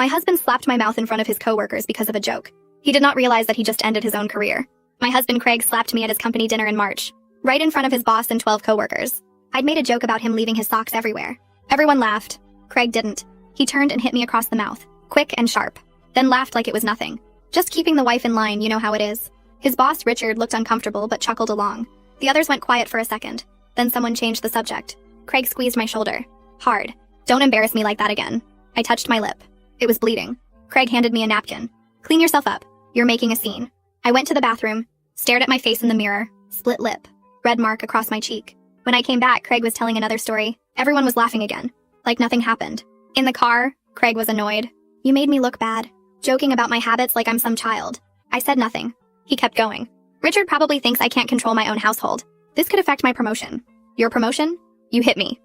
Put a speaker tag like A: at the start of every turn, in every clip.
A: My husband slapped my mouth in front of his coworkers because of a joke. He did not realize that he just ended his own career. My husband Craig slapped me at his company dinner in March, right in front of his boss and 12 coworkers. I'd made a joke about him leaving his socks everywhere. Everyone laughed. Craig didn't. He turned and hit me across the mouth, quick and sharp, then laughed like it was nothing. Just keeping the wife in line, you know how it is. His boss, Richard, looked uncomfortable but chuckled along. The others went quiet for a second. Then someone changed the subject. Craig squeezed my shoulder. Hard. Don't embarrass me like that again. I touched my lip. It was bleeding. Craig handed me a napkin. Clean yourself up. You're making a scene. I went to the bathroom, stared at my face in the mirror, split lip, red mark across my cheek. When I came back, Craig was telling another story. Everyone was laughing again, like nothing happened. In the car, Craig was annoyed. You made me look bad, joking about my habits like I'm some child. I said nothing. He kept going. Richard probably thinks I can't control my own household. This could affect my promotion. Your promotion? You hit me.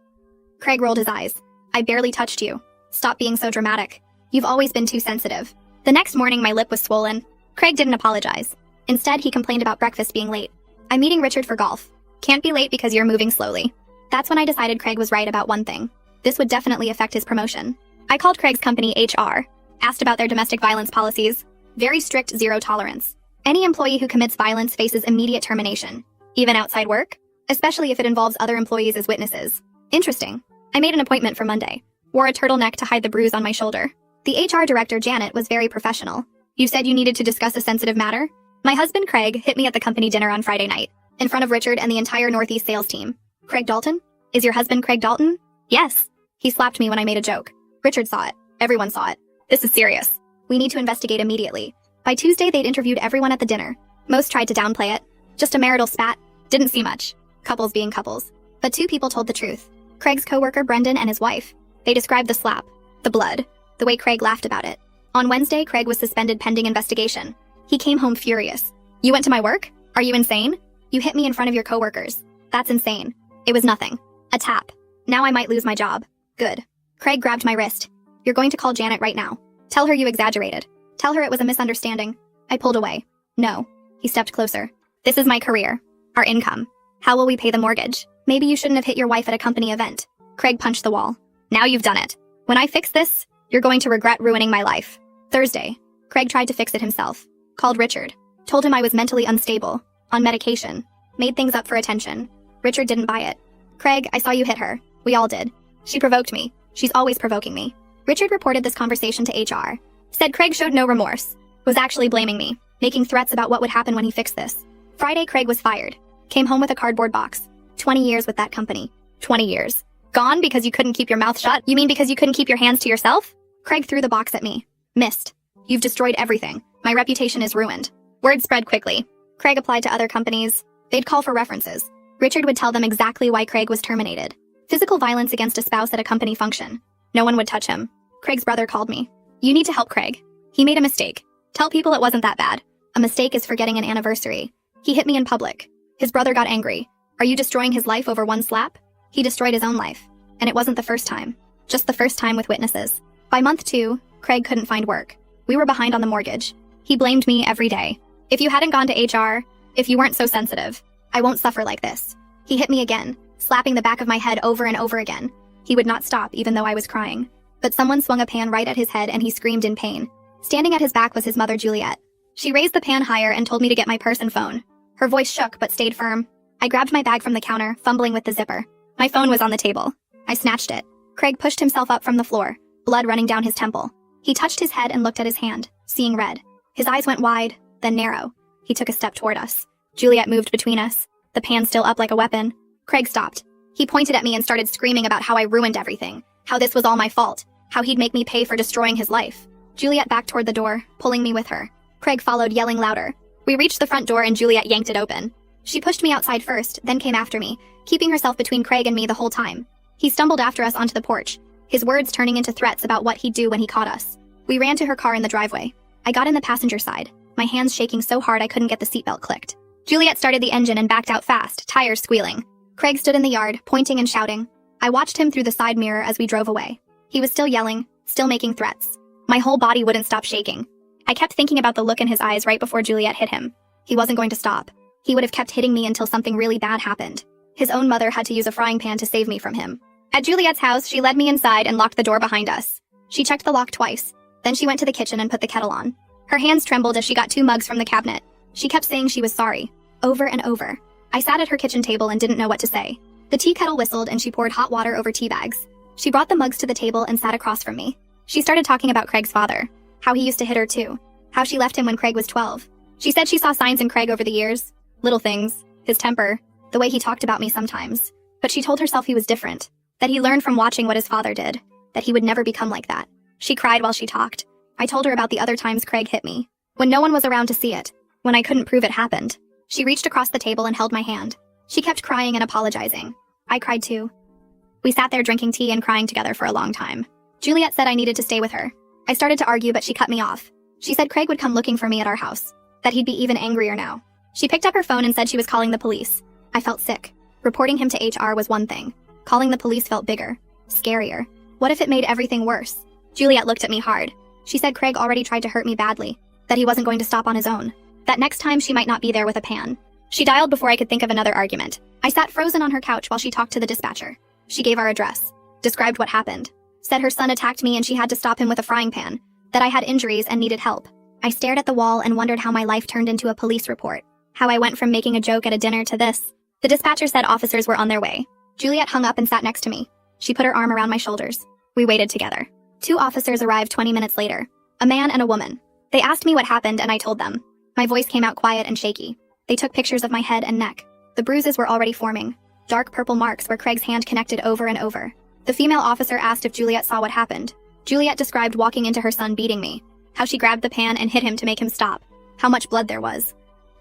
A: Craig rolled his eyes. I barely touched you. Stop being so dramatic. You've always been too sensitive. The next morning, my lip was swollen. Craig didn't apologize. Instead, he complained about breakfast being late. I'm meeting Richard for golf. Can't be late because you're moving slowly. That's when I decided Craig was right about one thing. This would definitely affect his promotion. I called Craig's company HR, asked about their domestic violence policies. Very strict, zero tolerance. Any employee who commits violence faces immediate termination, even outside work, especially if it involves other employees as witnesses. Interesting. I made an appointment for Monday. Wore a turtleneck to hide the bruise on my shoulder. The HR director, Janet, was very professional. You said you needed to discuss a sensitive matter? My husband, Craig, hit me at the company dinner on Friday night, in front of Richard and the entire Northeast sales team. Craig Dalton? Is your husband Craig Dalton? Yes. He slapped me when I made a joke. Richard saw it. Everyone saw it. This is serious. We need to investigate immediately. By Tuesday, they'd interviewed everyone at the dinner. Most tried to downplay it. Just a marital spat. Didn't see much. Couples being couples. But 2 people told the truth. Craig's coworker, Brendan, and his wife. They described the slap, the blood, the way Craig laughed about it. On Wednesday, Craig was suspended pending investigation. He came home furious. You went to my work? Are you insane? You hit me in front of your coworkers. That's insane. It was nothing. A tap. Now I might lose my job. Good. Craig grabbed my wrist. You're going to call Janet right now. Tell her you exaggerated. Tell her it was a misunderstanding. I pulled away. No. He stepped closer. This is my career. Our income. How will we pay the mortgage? Maybe you shouldn't have hit your wife at a company event. Craig punched the wall. Now you've done it. When I fix this, you're going to regret ruining my life. Thursday. Craig tried to fix it himself. Called Richard. Told him I was mentally unstable. On medication. Made things up for attention. Richard didn't buy it. Craig, I saw you hit her. We all did. She provoked me. She's always provoking me. Richard reported this conversation to HR. Said Craig showed no remorse. Was actually blaming me. Making threats about what would happen when he fixed this. Friday, Craig was fired. Came home with a cardboard box. 20 years with that company. 20 years. Gone because you couldn't keep your mouth shut? You mean because you couldn't keep your hands to yourself? Craig threw the box at me. Missed. You've destroyed everything. My reputation is ruined. Word spread quickly. Craig applied to other companies. They'd call for references. Richard would tell them exactly why Craig was terminated. Physical violence against a spouse at a company function. No one would touch him. Craig's brother called me. You need to help Craig. He made a mistake. Tell people it wasn't that bad. A mistake is forgetting an anniversary. He hit me in public. His brother got angry. Are you destroying his life over one slap? He destroyed his own life. And it wasn't the first time. Just the first time with witnesses. By month 2, Craig couldn't find work. We were behind on the mortgage. He blamed me every day. If you hadn't gone to HR, if you weren't so sensitive, I won't suffer like this. He hit me again, slapping the back of my head over and over again. He would not stop even though I was crying. But someone swung a pan right at his head and he screamed in pain. Standing at his back was his mother, Juliet. She raised the pan higher and told me to get my purse and phone. Her voice shook but stayed firm. I grabbed my bag from the counter, fumbling with the zipper. My phone was on the table. I snatched it. Craig pushed himself up from the floor, blood running down his temple. He touched his head and looked at his hand, seeing red. His eyes went wide, then narrow. He took a step toward us. Juliet moved between us, the pan still up like a weapon. Craig stopped. He pointed at me and started screaming about how I ruined everything, how this was all my fault, how he'd make me pay for destroying his life. Juliet backed toward the door, pulling me with her. Craig followed, yelling louder. We reached the front door and Juliet yanked it open. She pushed me outside first, then came after me, keeping herself between Craig and me the whole time. He stumbled after us onto the porch, his words turning into threats about what he'd do when he caught us. We ran to her car in the driveway. I got in the passenger side, my hands shaking so hard I couldn't get the seatbelt clicked. Juliet started the engine and backed out fast, tires squealing. Craig stood in the yard, pointing and shouting. I watched him through the side mirror as we drove away. He was still yelling, still making threats. My whole body wouldn't stop shaking. I kept thinking about the look in his eyes right before Juliet hit him. He wasn't going to stop. He would have kept hitting me until something really bad happened. His own mother had to use a frying pan to save me from him. At Juliet's house, she led me inside and locked the door behind us. She checked the lock twice, Then she went to the kitchen and put the kettle on. Her hands trembled as she got 2 mugs from the cabinet. She kept saying she was sorry, over and over. I sat at her kitchen table and didn't know what to say. The tea kettle whistled and she poured hot water over tea bags. She brought the mugs to the table and sat across from me. She started talking about Craig's father, how he used to hit her too, how she left him when Craig was 12. She said she saw signs in Craig over the years, little things, his temper, the way he talked about me sometimes. But she told herself he was different, that he learned from watching what his father did, that he would never become like that. She cried while she talked. I told her about the other times Craig hit me, when no one was around to see it, when I couldn't prove it happened. She reached across the table and held my hand. She kept crying and apologizing. I cried too. We sat there drinking tea and crying together for a long time. Juliet said I needed to stay with her. I started to argue, but she cut me off. She said Craig would come looking for me at our house, that he'd be even angrier now. She picked up her phone and said she was calling the police. I felt sick. Reporting him to HR was one thing. Calling the police felt bigger, scarier. What if it made everything worse? Juliet looked at me hard. She said Craig already tried to hurt me badly, that he wasn't going to stop on his own, that next time she might not be there with a pan. She dialed before I could think of another argument. I sat frozen on her couch while she talked to the dispatcher. She gave our address, described what happened, said her son attacked me and she had to stop him with a frying pan, that I had injuries and needed help. I stared at the wall and wondered how my life turned into a police report, how I went from making a joke at a dinner to this. The dispatcher said officers were on their way. Juliet hung up and sat next to me. She put her arm around my shoulders. We waited together. 2 officers arrived 20 minutes later, a man and a woman. They asked me what happened and I told them. My voice came out quiet and shaky. They took pictures of my head and neck. The bruises were already forming, dark purple marks where Craig's hand connected over and over. The female officer asked if Juliet saw what happened. Juliet described walking into her son beating me, how she grabbed the pan and hit him to make him stop, how much blood there was.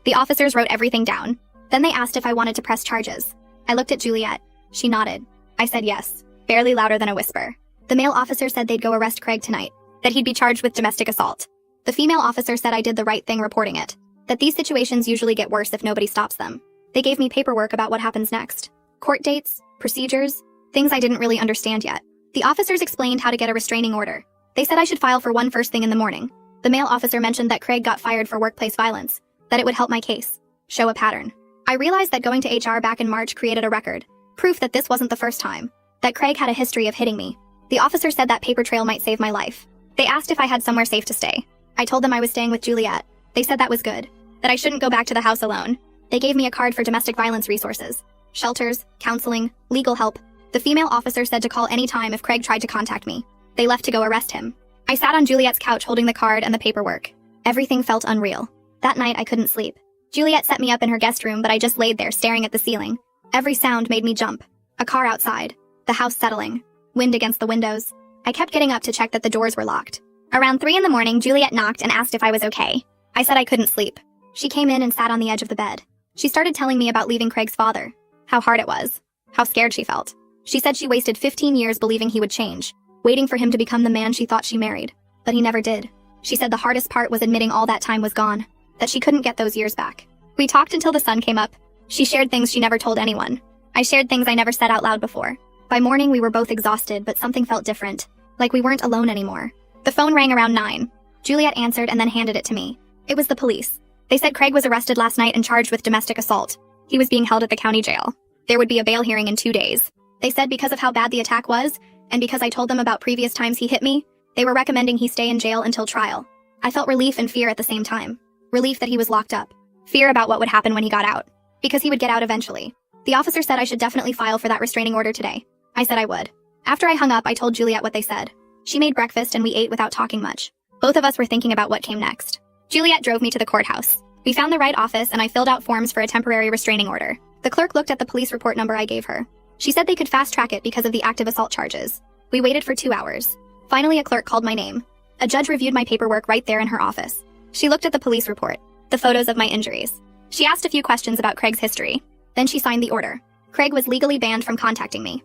A: The officers wrote everything down. Then they asked if I wanted to press charges. I looked at Juliet. She nodded. I said yes, barely louder than a whisper. The male officer said they'd go arrest Craig tonight, that he'd be charged with domestic assault. The female officer said I did the right thing reporting it, that these situations usually get worse if nobody stops them. They gave me paperwork about what happens next. Court dates, procedures, things I didn't really understand yet. The officers explained how to get a restraining order. They said I should file for one first thing in the morning. The male officer mentioned that Craig got fired for workplace violence, that it would help my case, show a pattern. I realized that going to HR back in March created a record, proof that this wasn't the first time, that Craig had a history of hitting me. The officer said that paper trail might save my life. They asked if I had somewhere safe to stay. I told them I was staying with Juliet. They said that was good, that I shouldn't go back to the house alone. They gave me a card for domestic violence resources, shelters, counseling, legal help. The female officer said to call any time if Craig tried to contact me. They left to go arrest him. I sat on Juliet's couch holding the card and the paperwork. Everything felt unreal. That night I couldn't sleep. Juliet set me up in her guest room, but I just laid there staring at the ceiling. Every sound made me jump. A car outside, the house settling, wind against the windows. I kept getting up to check that the doors were locked. Around 3 in the morning, Juliet knocked and asked if I was okay. I said I couldn't sleep. She came in and sat on the edge of the bed. She started telling me about leaving Craig's father, how hard it was, how scared she felt. She said she wasted 15 years believing he would change, waiting for him to become the man she thought she married. But he never did. She said the hardest part was admitting all that time was gone, that she couldn't get those years back. We talked until the sun came up. She shared things she never told anyone. I shared things I never said out loud before. By morning, we were both exhausted, but something felt different, like we weren't alone anymore. The phone rang around 9. Juliet answered and then handed it to me. It was the police. They said Craig was arrested last night and charged with domestic assault. He was being held at the county jail. There would be a bail hearing in 2 days. They said because of how bad the attack was, and because I told them about previous times he hit me, they were recommending he stay in jail until trial. I felt relief and fear at the same time. Relief that he was locked up. Fear about what would happen when he got out. Because he would get out eventually. The officer said I should definitely file for that restraining order today. I said I would. After I hung up, I told Juliet what they said. She made breakfast and we ate without talking much. Both of us were thinking about what came next. Juliet drove me to the courthouse. We found the right office and I filled out forms for a temporary restraining order. The clerk looked at the police report number I gave her. She said they could fast track it because of the active assault charges. We waited for 2 hours. Finally, a clerk called my name. A judge reviewed my paperwork right there in her office. She looked at the police report, the photos of my injuries. She asked a few questions about Craig's history. Then she signed the order. Craig was legally banned from contacting me,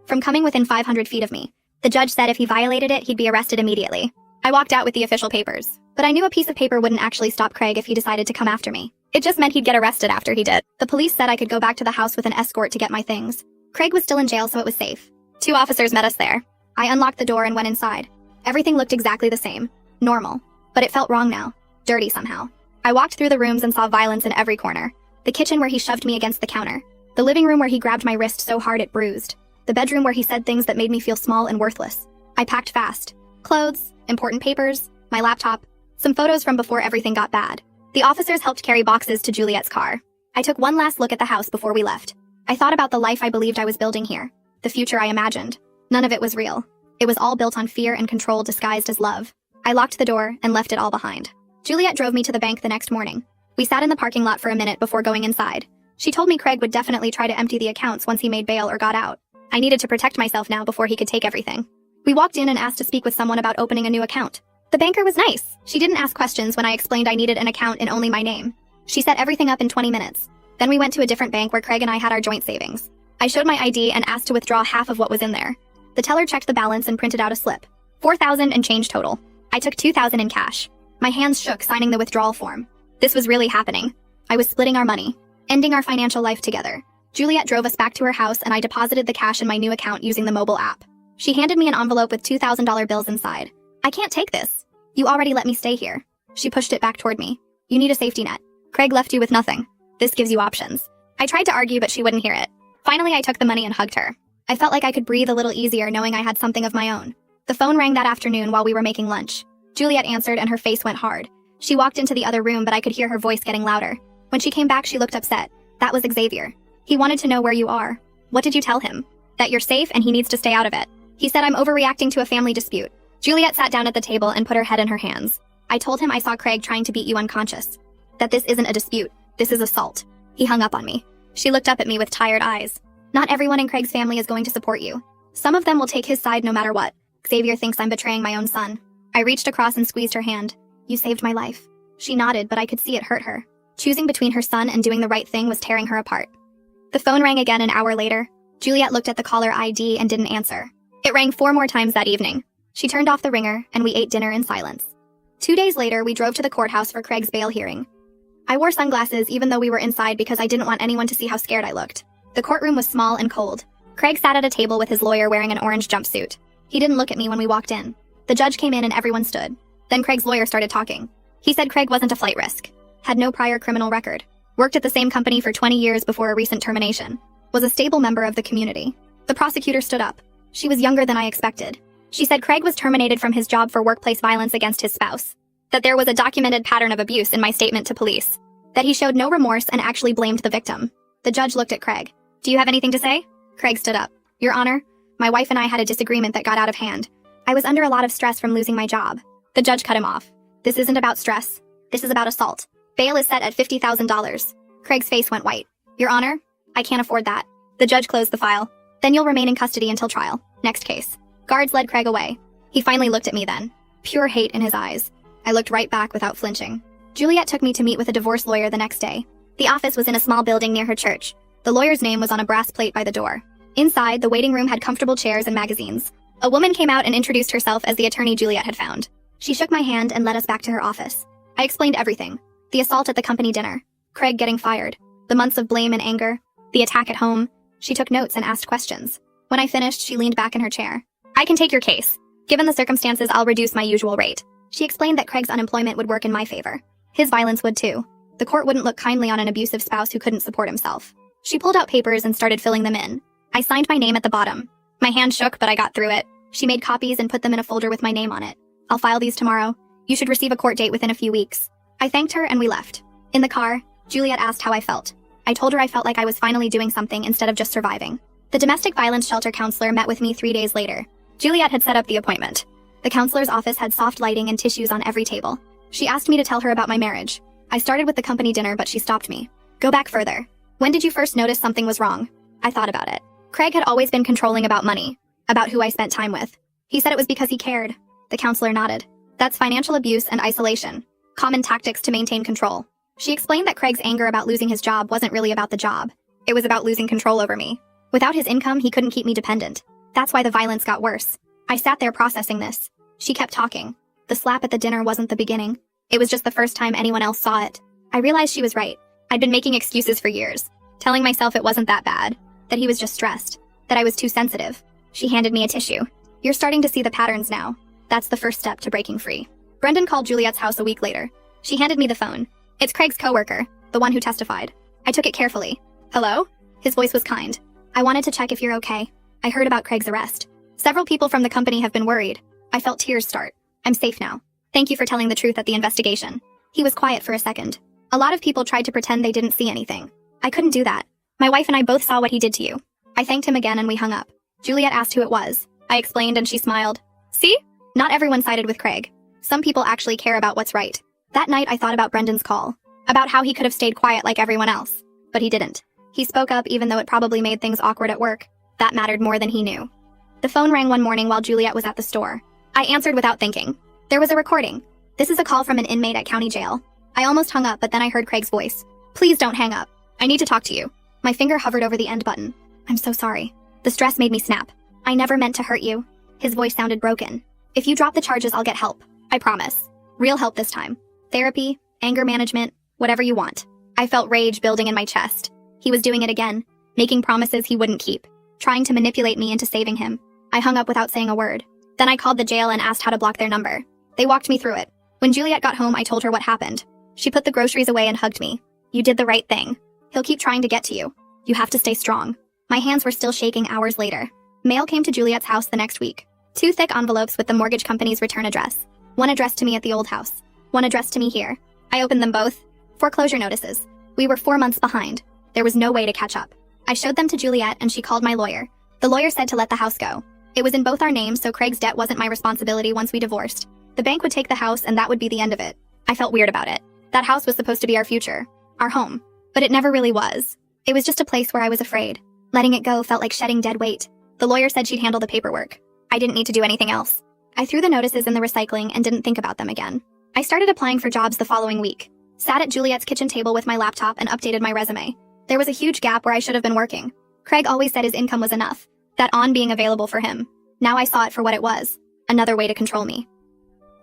A: from coming within 500 feet of me. The judge said if he violated it, he'd be arrested immediately. I walked out with the official papers, but I knew a piece of paper wouldn't actually stop Craig if he decided to come after me. It just meant he'd get arrested after he did. The police said I could go back to the house with an escort to get my things. Craig was still in jail, so it was safe. 2 officers met us there. I unlocked the door and went inside. Everything looked exactly the same. Normal. But it felt wrong now. Dirty somehow. I walked through the rooms and saw violence in every corner. The kitchen where he shoved me against the counter. The living room where he grabbed my wrist so hard it bruised. The bedroom where he said things that made me feel small and worthless. I packed fast. Clothes, important papers, my laptop, some photos from before everything got bad. The officers helped carry boxes to Juliet's car. I took one last look at the house before we left. I thought about the life I believed I was building here, the future I imagined. None of it was real. It was all built on fear and control disguised as love. I locked the door and left it all behind. Juliet drove me to the bank the next morning. We sat in the parking lot for a minute before going inside. She told me Craig would definitely try to empty the accounts once he made bail or got out. I needed to protect myself now before he could take everything. We walked in and asked to speak with someone about opening a new account. The banker was nice. She didn't ask questions when I explained I needed an account in only my name. She set everything up in 20 minutes. Then we went to a different bank where Craig and I had our joint savings. I showed my ID and asked to withdraw half of what was in there. The teller checked the balance and printed out a slip. $4,000 and change total. I took $2,000 in cash. My hands shook signing the withdrawal form. This was really happening. I was splitting our money, ending our financial life together. Juliet drove us back to her house and I deposited the cash in my new account using the mobile app. She handed me an envelope with $2,000 bills inside. I can't take this. You already let me stay here. She pushed it back toward me. You need a safety net. Craig left you with nothing. This gives you options. I tried to argue, but she wouldn't hear it. Finally, I took the money and hugged her. I felt like I could breathe a little easier knowing I had something of my own. The phone rang that afternoon while we were making lunch. Juliet answered and her face went hard. She walked into the other room, but I could hear her voice getting louder. When she came back, she looked upset. That was Xavier. He wanted to know where you are. What did you tell him? That you're safe and he needs to stay out of it. He said I'm overreacting to a family dispute. Juliet sat down at the table and put her head in her hands. I told him I saw Craig trying to beat you unconscious. That this isn't a dispute. This is assault. He hung up on me. She looked up at me with tired eyes. Not everyone in Craig's family is going to support you. Some of them will take his side no matter what. Xavier thinks I'm betraying my own son. I reached across and squeezed her hand. You saved my life. She nodded, but I could see it hurt her. Choosing between her son and doing the right thing was tearing her apart. The phone rang again an hour later. Juliet looked at the caller ID and didn't answer. It rang 4 more times that evening. She turned off the ringer, and we ate dinner in silence. 2 days later, we drove to the courthouse for Craig's bail hearing. I wore sunglasses even though we were inside because I didn't want anyone to see how scared I looked. The courtroom was small and cold. Craig sat at a table with his lawyer wearing an orange jumpsuit. He didn't look at me when we walked in. The judge came in and everyone stood. Then Craig's lawyer started talking. He said Craig wasn't a flight risk. Had no prior criminal record. Worked at the same company for 20 years before a recent termination. Was a stable member of the community. The prosecutor stood up. She was younger than I expected. She said Craig was terminated from his job for workplace violence against his spouse. That there was a documented pattern of abuse in my statement to police. That he showed no remorse and actually blamed the victim. The judge looked at Craig. Do you have anything to say? Craig stood up. Your Honor, my wife and I had a disagreement that got out of hand. I was under a lot of stress from losing my job. The judge cut him off. This isn't about stress. This is about assault. Bail is set at $50,000. Craig's face went white. Your Honor, I can't afford that. The judge closed the file. Then you'll remain in custody until trial. Next case. Guards led Craig away. He finally looked at me then. Pure hate in his eyes. I looked right back without flinching. Juliet took me to meet with a divorce lawyer the next day. The office was in a small building near her church. The lawyer's name was on a brass plate by the door. Inside, the waiting room had comfortable chairs and magazines. A woman came out and introduced herself as the attorney Juliet had found. She shook my hand and led us back to her office. I explained everything. The assault at the company dinner. Craig getting fired. The months of blame and anger. The attack at home. She took notes and asked questions. When I finished, she leaned back in her chair. I can take your case. Given the circumstances, I'll reduce my usual rate. She explained that Craig's unemployment would work in my favor. His violence would too. The court wouldn't look kindly on an abusive spouse who couldn't support himself. She pulled out papers and started filling them in. I signed my name at the bottom. My hand shook, but I got through it. She made copies and put them in a folder with my name on it. I'll file these tomorrow. You should receive a court date within a few weeks. I thanked her and we left. In the car, Juliet asked how I felt. I told her I felt like I was finally doing something instead of just surviving. The domestic violence shelter counselor met with me 3 days later. Juliet had set up the appointment. The counselor's office had soft lighting and tissues on every table. She asked me to tell her about my marriage. I started with the company dinner, but she stopped me. Go back further. When did you first notice something was wrong? I thought about it. Craig had always been controlling about money, about who I spent time with. He said it was because he cared. The counselor nodded. That's financial abuse and isolation. Common tactics to maintain control. She explained that Craig's anger about losing his job wasn't really about the job. It was about losing control over me. Without his income, he couldn't keep me dependent. That's why the violence got worse. I sat there processing this. She kept talking. The slap at the dinner wasn't the beginning. It was just the first time anyone else saw it. I realized she was right. I'd been making excuses for years, telling myself it wasn't that bad, that he was just stressed, that I was too sensitive. She handed me a tissue. You're starting to see the patterns now. That's the first step to breaking free. Brendan called Juliet's house a week later. She handed me the phone. It's Craig's coworker, the one who testified. I took it carefully. Hello? His voice was kind. I wanted to check if you're okay. I heard about Craig's arrest. Several people from the company have been worried. I felt tears start. I'm safe now. Thank you for telling the truth at the investigation. He was quiet for a second. A lot of people tried to pretend they didn't see anything. I couldn't do that. My wife and I both saw what he did to you. I thanked him again and we hung up. Juliet asked who it was. I explained and she smiled. See? Not everyone sided with Craig. Some people actually care about what's right. That night I thought about Brendan's call. About how he could have stayed quiet like everyone else. But he didn't. He spoke up even though it probably made things awkward at work. That mattered more than he knew. The phone rang one morning while Juliet was at the store. I answered without thinking. There was a recording. This is a call from an inmate at county jail. I almost hung up, but then I heard Craig's voice. Please don't hang up. I need to talk to you. My finger hovered over the end button. I'm so sorry. The stress made me snap. I never meant to hurt you. His voice sounded broken. If you drop the charges, I'll get help. I promise. Real help this time. Therapy, anger management, whatever you want. I felt rage building in my chest. He was doing it again, making promises he wouldn't keep, trying to manipulate me into saving him. I hung up without saying a word. Then I called the jail and asked how to block their number. They walked me through it. When Juliet got home, I told her what happened. She put the groceries away and hugged me. You did the right thing. He'll keep trying to get to you. You have to stay strong. My hands were still shaking hours later. Mail came to Juliet's house the next week. 2 thick envelopes with the mortgage company's return address. One addressed to me at the old house. One addressed to me here. I opened them both. Foreclosure notices. We were 4 months behind. There was no way to catch up. I showed them to Juliet and she called my lawyer. The lawyer said to let the house go. It was in both our names, so Craig's debt wasn't my responsibility once we divorced. The bank would take the house and that would be the end of it. I felt weird about it. That house was supposed to be our future. Our home. But it never really was. It was just a place where I was afraid. Letting it go felt like shedding dead weight. The lawyer said she'd handle the paperwork. I didn't need to do anything else. I threw the notices in the recycling and didn't think about them again. I started applying for jobs the following week. Sat at Juliet's kitchen table with my laptop and updated my resume. There was a huge gap where I should have been working. Craig always said his income was enough. That on being available for him. Now I saw it for what it was. Another way to control me.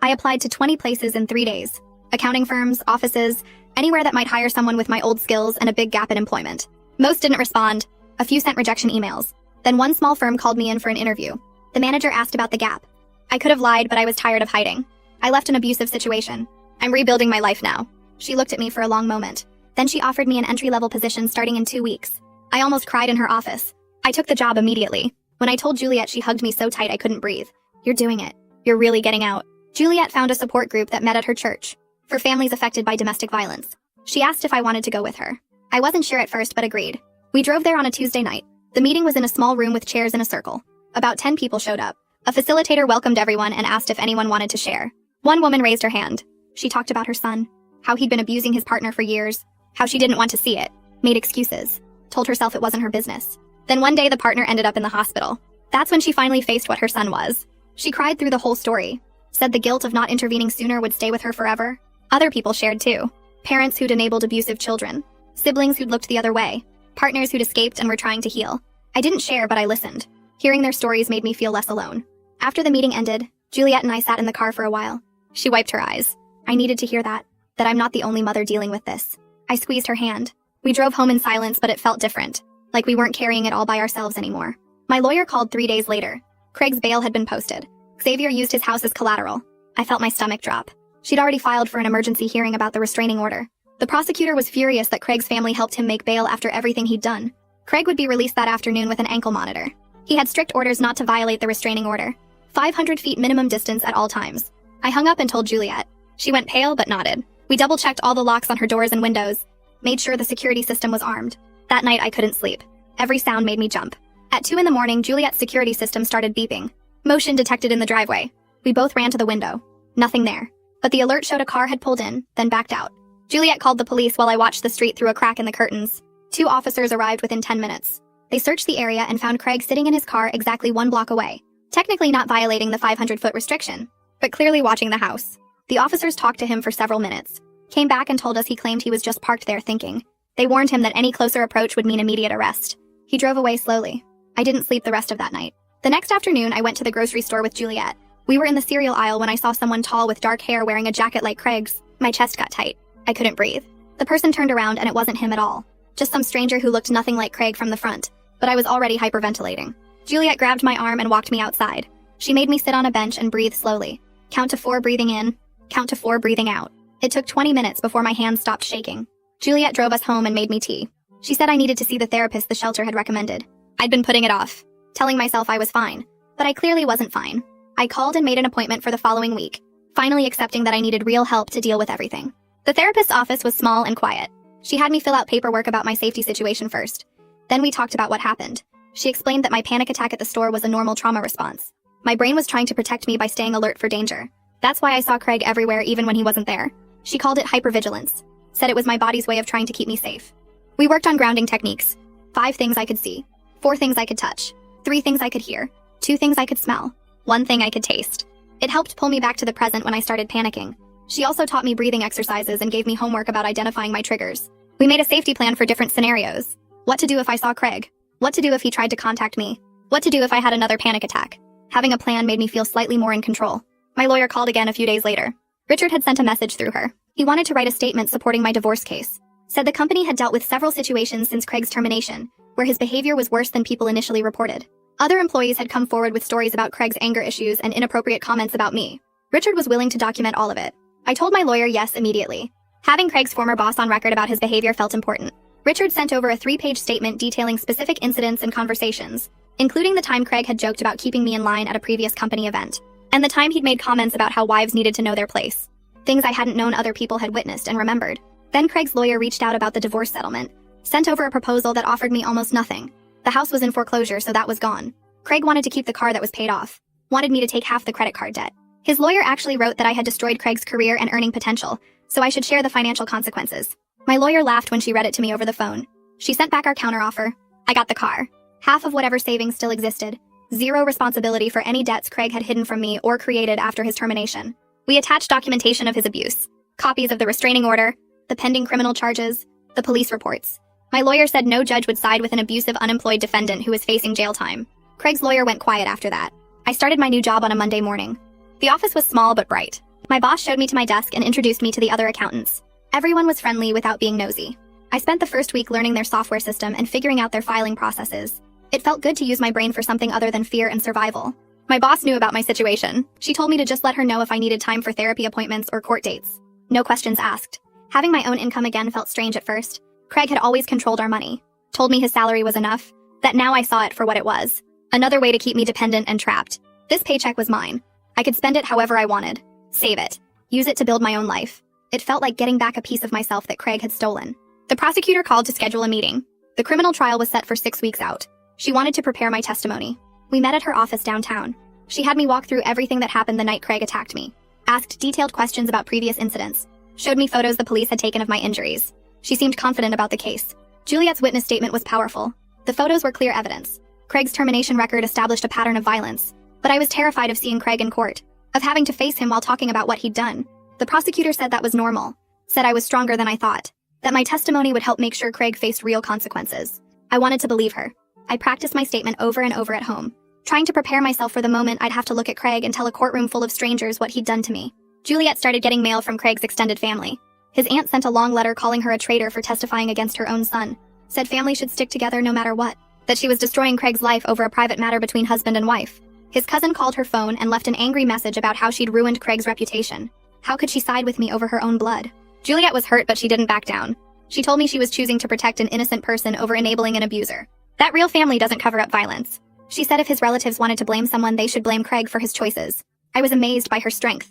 A: I applied to 20 places in 3 days. Accounting firms, offices, anywhere that might hire someone with my old skills and a big gap in employment. Most didn't respond. A few sent rejection emails. Then one small firm called me in for an interview. The manager asked about the gap. I could have lied, but I was tired of hiding. I left an abusive situation. I'm rebuilding my life now. She looked at me for a long moment. Then she offered me an entry-level position starting in 2 weeks. I almost cried in her office. I took the job immediately. When I told Juliet, she hugged me so tight I couldn't breathe. You're doing it. You're really getting out. Juliet found a support group that met at her church for families affected by domestic violence. She asked if I wanted to go with her. I wasn't sure at first, but agreed. We drove there on a Tuesday night. The meeting was in a small room with chairs in a circle. About 10 people showed up. A facilitator welcomed everyone and asked if anyone wanted to share. One woman raised her hand. She talked about her son, how he'd been abusing his partner for years, how she didn't want to see it, made excuses, told herself it wasn't her business. Then one day the partner ended up in the hospital. That's when she finally faced what her son was. She cried through the whole story, said the guilt of not intervening sooner would stay with her forever. Other people shared too. Parents who'd enabled abusive children, siblings who'd looked the other way, partners who'd escaped and were trying to heal. I didn't share, but I listened. Hearing their stories made me feel less alone. After the meeting ended, Juliet and I sat in the car for a while. She wiped her eyes. I needed to hear that I'm not the only mother dealing with this. I squeezed her hand. We drove home in silence, but it felt different, like we weren't carrying it all by ourselves anymore. My lawyer called 3 days later. Craig's bail had been posted. Xavier used his house as collateral. I felt my stomach drop. She'd already filed for an emergency hearing about the restraining order. The prosecutor was furious that Craig's family helped him make bail after everything he'd done. Craig would be released that afternoon with an ankle monitor. He had strict orders not to violate the restraining order. 500 feet minimum distance at all times. I hung up and told Juliet. She went pale but nodded. We double-checked all the locks on her doors and windows, made sure the security system was armed. That night I couldn't sleep. Every sound made me jump. At 2 in the morning, Juliet's security system started beeping. Motion detected in the driveway. We both ran to the window. Nothing there. But the alert showed a car had pulled in, then backed out. Juliet called the police while I watched the street through a crack in the curtains. 2 officers arrived within 10 minutes. They searched the area and found Craig sitting in his car exactly 1 block away. Technically not violating the 500-foot restriction, but clearly watching the house. The officers talked to him for several minutes. Came back and told us he claimed he was just parked there thinking. They warned him that any closer approach would mean immediate arrest. He drove away slowly. I didn't sleep the rest of that night. The next afternoon, I went to the grocery store with Juliet. We were in the cereal aisle when I saw someone tall with dark hair wearing a jacket like Craig's. My chest got tight. I couldn't breathe. The person turned around and it wasn't him at all. Just some stranger who looked nothing like Craig from the front. But I was already hyperventilating. Juliet grabbed my arm and walked me outside. She made me sit on a bench and breathe slowly. Count to 4 breathing in, count to 4 breathing out. It took 20 minutes before my hands stopped shaking. Juliet drove us home and made me tea. She said I needed to see the therapist the shelter had recommended. I'd been putting it off, telling myself I was fine, but I clearly wasn't fine. I called and made an appointment for the following week, finally accepting that I needed real help to deal with everything. The therapist's office was small and quiet. She had me fill out paperwork about my safety situation first. Then we talked about what happened. She explained that my panic attack at the store was a normal trauma response. My brain was trying to protect me by staying alert for danger. That's why I saw Craig everywhere even when he wasn't there. She called it hypervigilance. Said it was my body's way of trying to keep me safe. We worked on grounding techniques. 5 things I could see. 4 things I could touch. 3 things I could hear. 2 things I could smell. 1 thing I could taste. It helped pull me back to the present when I started panicking. She also taught me breathing exercises and gave me homework about identifying my triggers. We made a safety plan for different scenarios. What to do if I saw Craig. What to do if he tried to contact me. What to do if I had another panic attack. Having a plan made me feel slightly more in control. My lawyer called again a few days later. Richard had sent a message through her. He wanted to write a statement supporting my divorce case. Said the company had dealt with several situations since Craig's termination, where his behavior was worse than people initially reported. Other employees had come forward with stories about Craig's anger issues and inappropriate comments about me. Richard was willing to document all of it. I told my lawyer yes immediately. Having Craig's former boss on record about his behavior felt important. Richard sent over a 3-page statement detailing specific incidents and conversations, including the time Craig had joked about keeping me in line at a previous company event, and the time he'd made comments about how wives needed to know their place. Things I hadn't known other people had witnessed and remembered. Then Craig's lawyer reached out about the divorce settlement, sent over a proposal that offered me almost nothing. The house was in foreclosure, so that was gone. Craig wanted to keep the car that was paid off, wanted me to take half the credit card debt. His lawyer actually wrote that I had destroyed Craig's career and earning potential, so I should share the financial consequences. My lawyer laughed when she read it to me over the phone. She sent back our counteroffer. I got the car. Half of whatever savings still existed. 0 responsibility for any debts Craig had hidden from me or created after his termination. We attached documentation of his abuse, copies of the restraining order, the pending criminal charges, the police reports. My lawyer said no judge would side with an abusive unemployed defendant who was facing jail time. Craig's lawyer went quiet after that. I started my new job on a Monday morning. The office was small but bright. My boss showed me to my desk and introduced me to the other accountants. Everyone was friendly without being nosy. I spent the first week learning their software system and figuring out their filing processes. It felt good to use my brain for something other than fear and survival. My boss knew about my situation. She told me to just let her know if I needed time for therapy appointments or court dates. No questions asked. Having my own income again felt strange at first. Craig had always controlled our money. Told me his salary was enough. That now I saw it for what it was. Another way to keep me dependent and trapped. This paycheck was mine. I could spend it however I wanted. Save it. Use it to build my own life. It felt like getting back a piece of myself that Craig had stolen. The prosecutor called to schedule a meeting. The criminal trial was set for 6 weeks out. She wanted to prepare my testimony. We met at her office downtown. She had me walk through everything that happened the night Craig attacked me. Asked detailed questions about previous incidents. Showed me photos the police had taken of my injuries. She seemed confident about the case. Juliet's witness statement was powerful. The photos were clear evidence. Craig's termination record established a pattern of violence. But I was terrified of seeing Craig in court, of having to face him while talking about what he'd done. The prosecutor said that was normal. Said I was stronger than I thought. That my testimony would help make sure Craig faced real consequences. I wanted to believe her. I practiced my statement over and over at home, trying to prepare myself for the moment I'd have to look at Craig and tell a courtroom full of strangers what he'd done to me. Juliet started getting mail from Craig's extended family. His aunt sent a long letter calling her a traitor for testifying against her own son. Said family should stick together no matter what. That she was destroying Craig's life over a private matter between husband and wife. His cousin called her phone and left an angry message about how she'd ruined Craig's reputation. How could she side with me over her own blood? Juliet was hurt, but she didn't back down. She told me she was choosing to protect an innocent person over enabling an abuser. That real family doesn't cover up violence. She said if his relatives wanted to blame someone, they should blame Craig for his choices. I was amazed by her strength.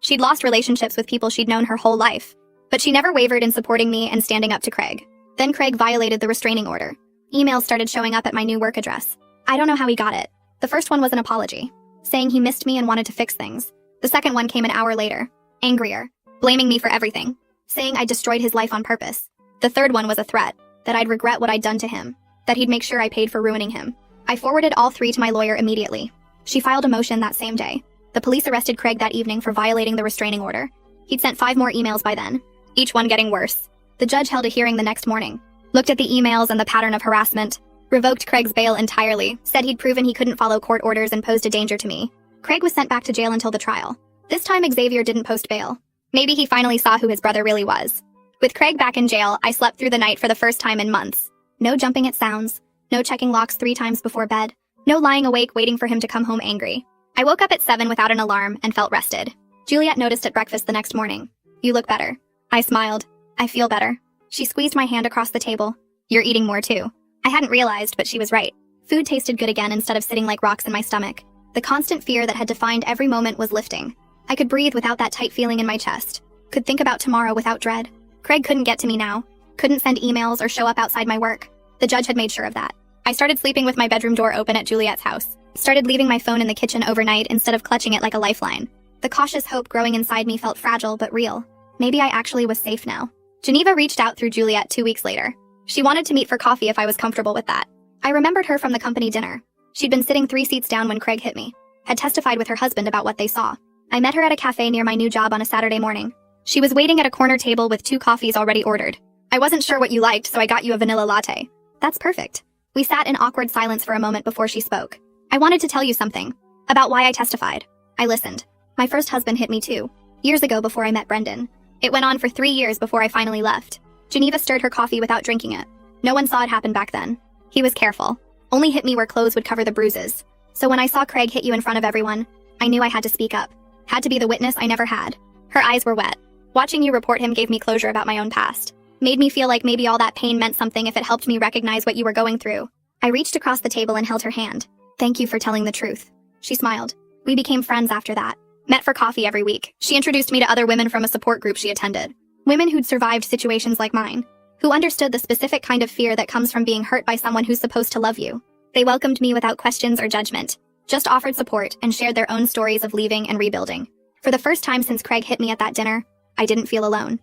A: She'd lost relationships with people she'd known her whole life, but she never wavered in supporting me and standing up to Craig. Then Craig violated the restraining order. Emails started showing up at my new work address. I don't know how he got it. The first one was an apology, saying he missed me and wanted to fix things. The second one came an hour later, angrier, blaming me for everything, saying I destroyed his life on purpose. The third one was a threat, that I'd regret what I'd done to him, that he'd make sure I paid for ruining him. I forwarded all 3 to my lawyer immediately. She filed a motion that same day. The police arrested Craig that evening for violating the restraining order. He'd sent 5 more emails by then, each one getting worse. The judge held a hearing the next morning, looked at the emails and the pattern of harassment, revoked Craig's bail entirely, said he'd proven he couldn't follow court orders and posed a danger to me. Craig was sent back to jail until the trial. This time Xavier didn't post bail. Maybe he finally saw who his brother really was. With Craig back in jail, I slept through the night for the first time in months. No jumping at sounds, no checking locks 3 times before bed, no lying awake waiting for him to come home angry. I woke up at 7 without an alarm and felt rested. Juliet noticed at breakfast the next morning. You look better. I smiled. I feel better. She squeezed my hand across the table. You're eating more too. I hadn't realized, but she was right. Food tasted good again instead of sitting like rocks in my stomach. The constant fear that had defined every moment was lifting. I could breathe without that tight feeling in my chest. Could think about tomorrow without dread. Craig couldn't get to me now. Couldn't send emails or show up outside my work. The judge had made sure of that. I started sleeping with my bedroom door open at Juliet's house. Started leaving my phone in the kitchen overnight instead of clutching it like a lifeline. The cautious hope growing inside me felt fragile but real. Maybe I actually was safe now. Geneva reached out through Juliet 2 weeks later. She wanted to meet for coffee if I was comfortable with that. I remembered her from the company dinner. She'd been sitting 3 seats down when Craig hit me. Had testified with her husband about what they saw. I met her at a cafe near my new job on a Saturday morning. She was waiting at a corner table with 2 coffees already ordered. I wasn't sure what you liked, so I got you a vanilla latte. That's perfect. We sat in awkward silence for a moment before she spoke. I wanted to tell you something. About why I testified. I listened. My first husband hit me too. Years ago before I met Brendan. It went on for 3 years before I finally left. Geneva stirred her coffee without drinking it. No one saw it happen back then. He was careful. Only hit me where clothes would cover the bruises. So when I saw Craig hit you in front of everyone, I knew I had to speak up. Had to be the witness I never had. Her eyes were wet. Watching you report him gave me closure about my own past. Made me feel like maybe all that pain meant something if it helped me recognize what you were going through. I reached across the table and held her hand. Thank you for telling the truth. She smiled. We became friends after that. Met for coffee every week. She introduced me to other women from a support group she attended. Women who'd survived situations like mine. Who understood the specific kind of fear that comes from being hurt by someone who's supposed to love you. They welcomed me without questions or judgment. Just offered support and shared their own stories of leaving and rebuilding. For the first time since Craig hit me at that dinner, I didn't feel alone.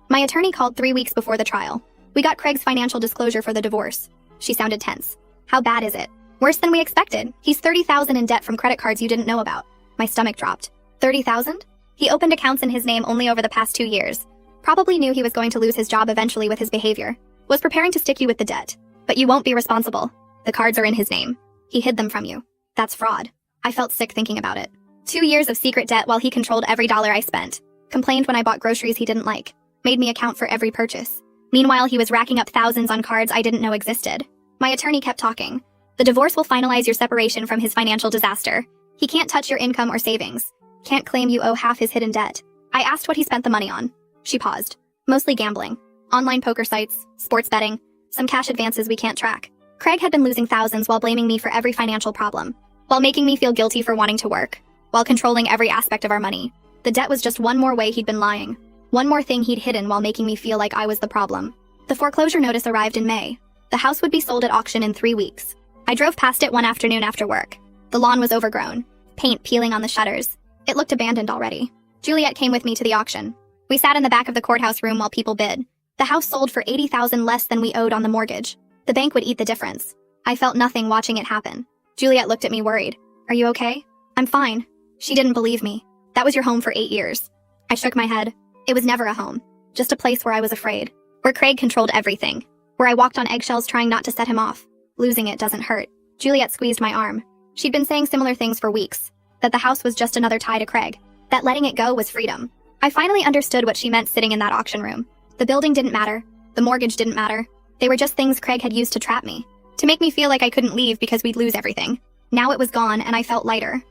A: My attorney called 3 weeks before the trial. We got Craig's financial disclosure for the divorce. She sounded tense. How bad is it? Worse than we expected. He's $30,000 in debt from credit cards you didn't know about. My stomach dropped. $30,000? He opened accounts in his name only over the past 2 years. Probably knew he was going to lose his job eventually with his behavior. Was preparing to stick you with the debt. But you won't be responsible. The cards are in his name. He hid them from you. That's fraud. I felt sick thinking about it. 2 years of secret debt while he controlled every dollar I spent. Complained when I bought groceries he didn't like. Made me account for every purchase. Meanwhile, he was racking up thousands on cards I didn't know existed. My attorney kept talking. The divorce will finalize your separation from his financial disaster. He can't touch your income or savings. Can't claim you owe half his hidden debt. I asked what he spent the money on. She paused. Mostly gambling. Online poker sites, sports betting, some cash advances we can't track. Craig had been losing thousands while blaming me for every financial problem. While making me feel guilty for wanting to work. While controlling every aspect of our money. The debt was just one more way he'd been lying. One more thing he'd hidden while making me feel like I was the problem. The foreclosure notice arrived in May. The house would be sold at auction in 3 weeks. I drove past it one afternoon after work. The lawn was overgrown. Paint peeling on the shutters. It looked abandoned already. Juliet came with me to the auction. We sat in the back of the courthouse room while people bid. The house sold for $80,000 less than we owed on the mortgage. The bank would eat the difference. I felt nothing watching it happen. Juliet looked at me worried. Are you okay? I'm fine. She didn't believe me. That was your home for 8 years. I shook my head. It was never a home. Just a place where I was afraid. Where Craig controlled everything. Where I walked on eggshells trying not to set him off. Losing it doesn't hurt. Juliet squeezed my arm. She'd been saying similar things for weeks. That the house was just another tie to Craig. That letting it go was freedom. I finally understood what she meant sitting in that auction room. The building didn't matter. The mortgage didn't matter. They were just things Craig had used to trap me. To make me feel like I couldn't leave because we'd lose everything. Now it was gone and I felt lighter.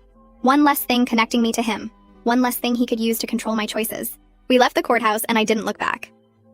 A: One less thing connecting me to him. One less thing he could use to control my choices. We left the courthouse and I didn't look back.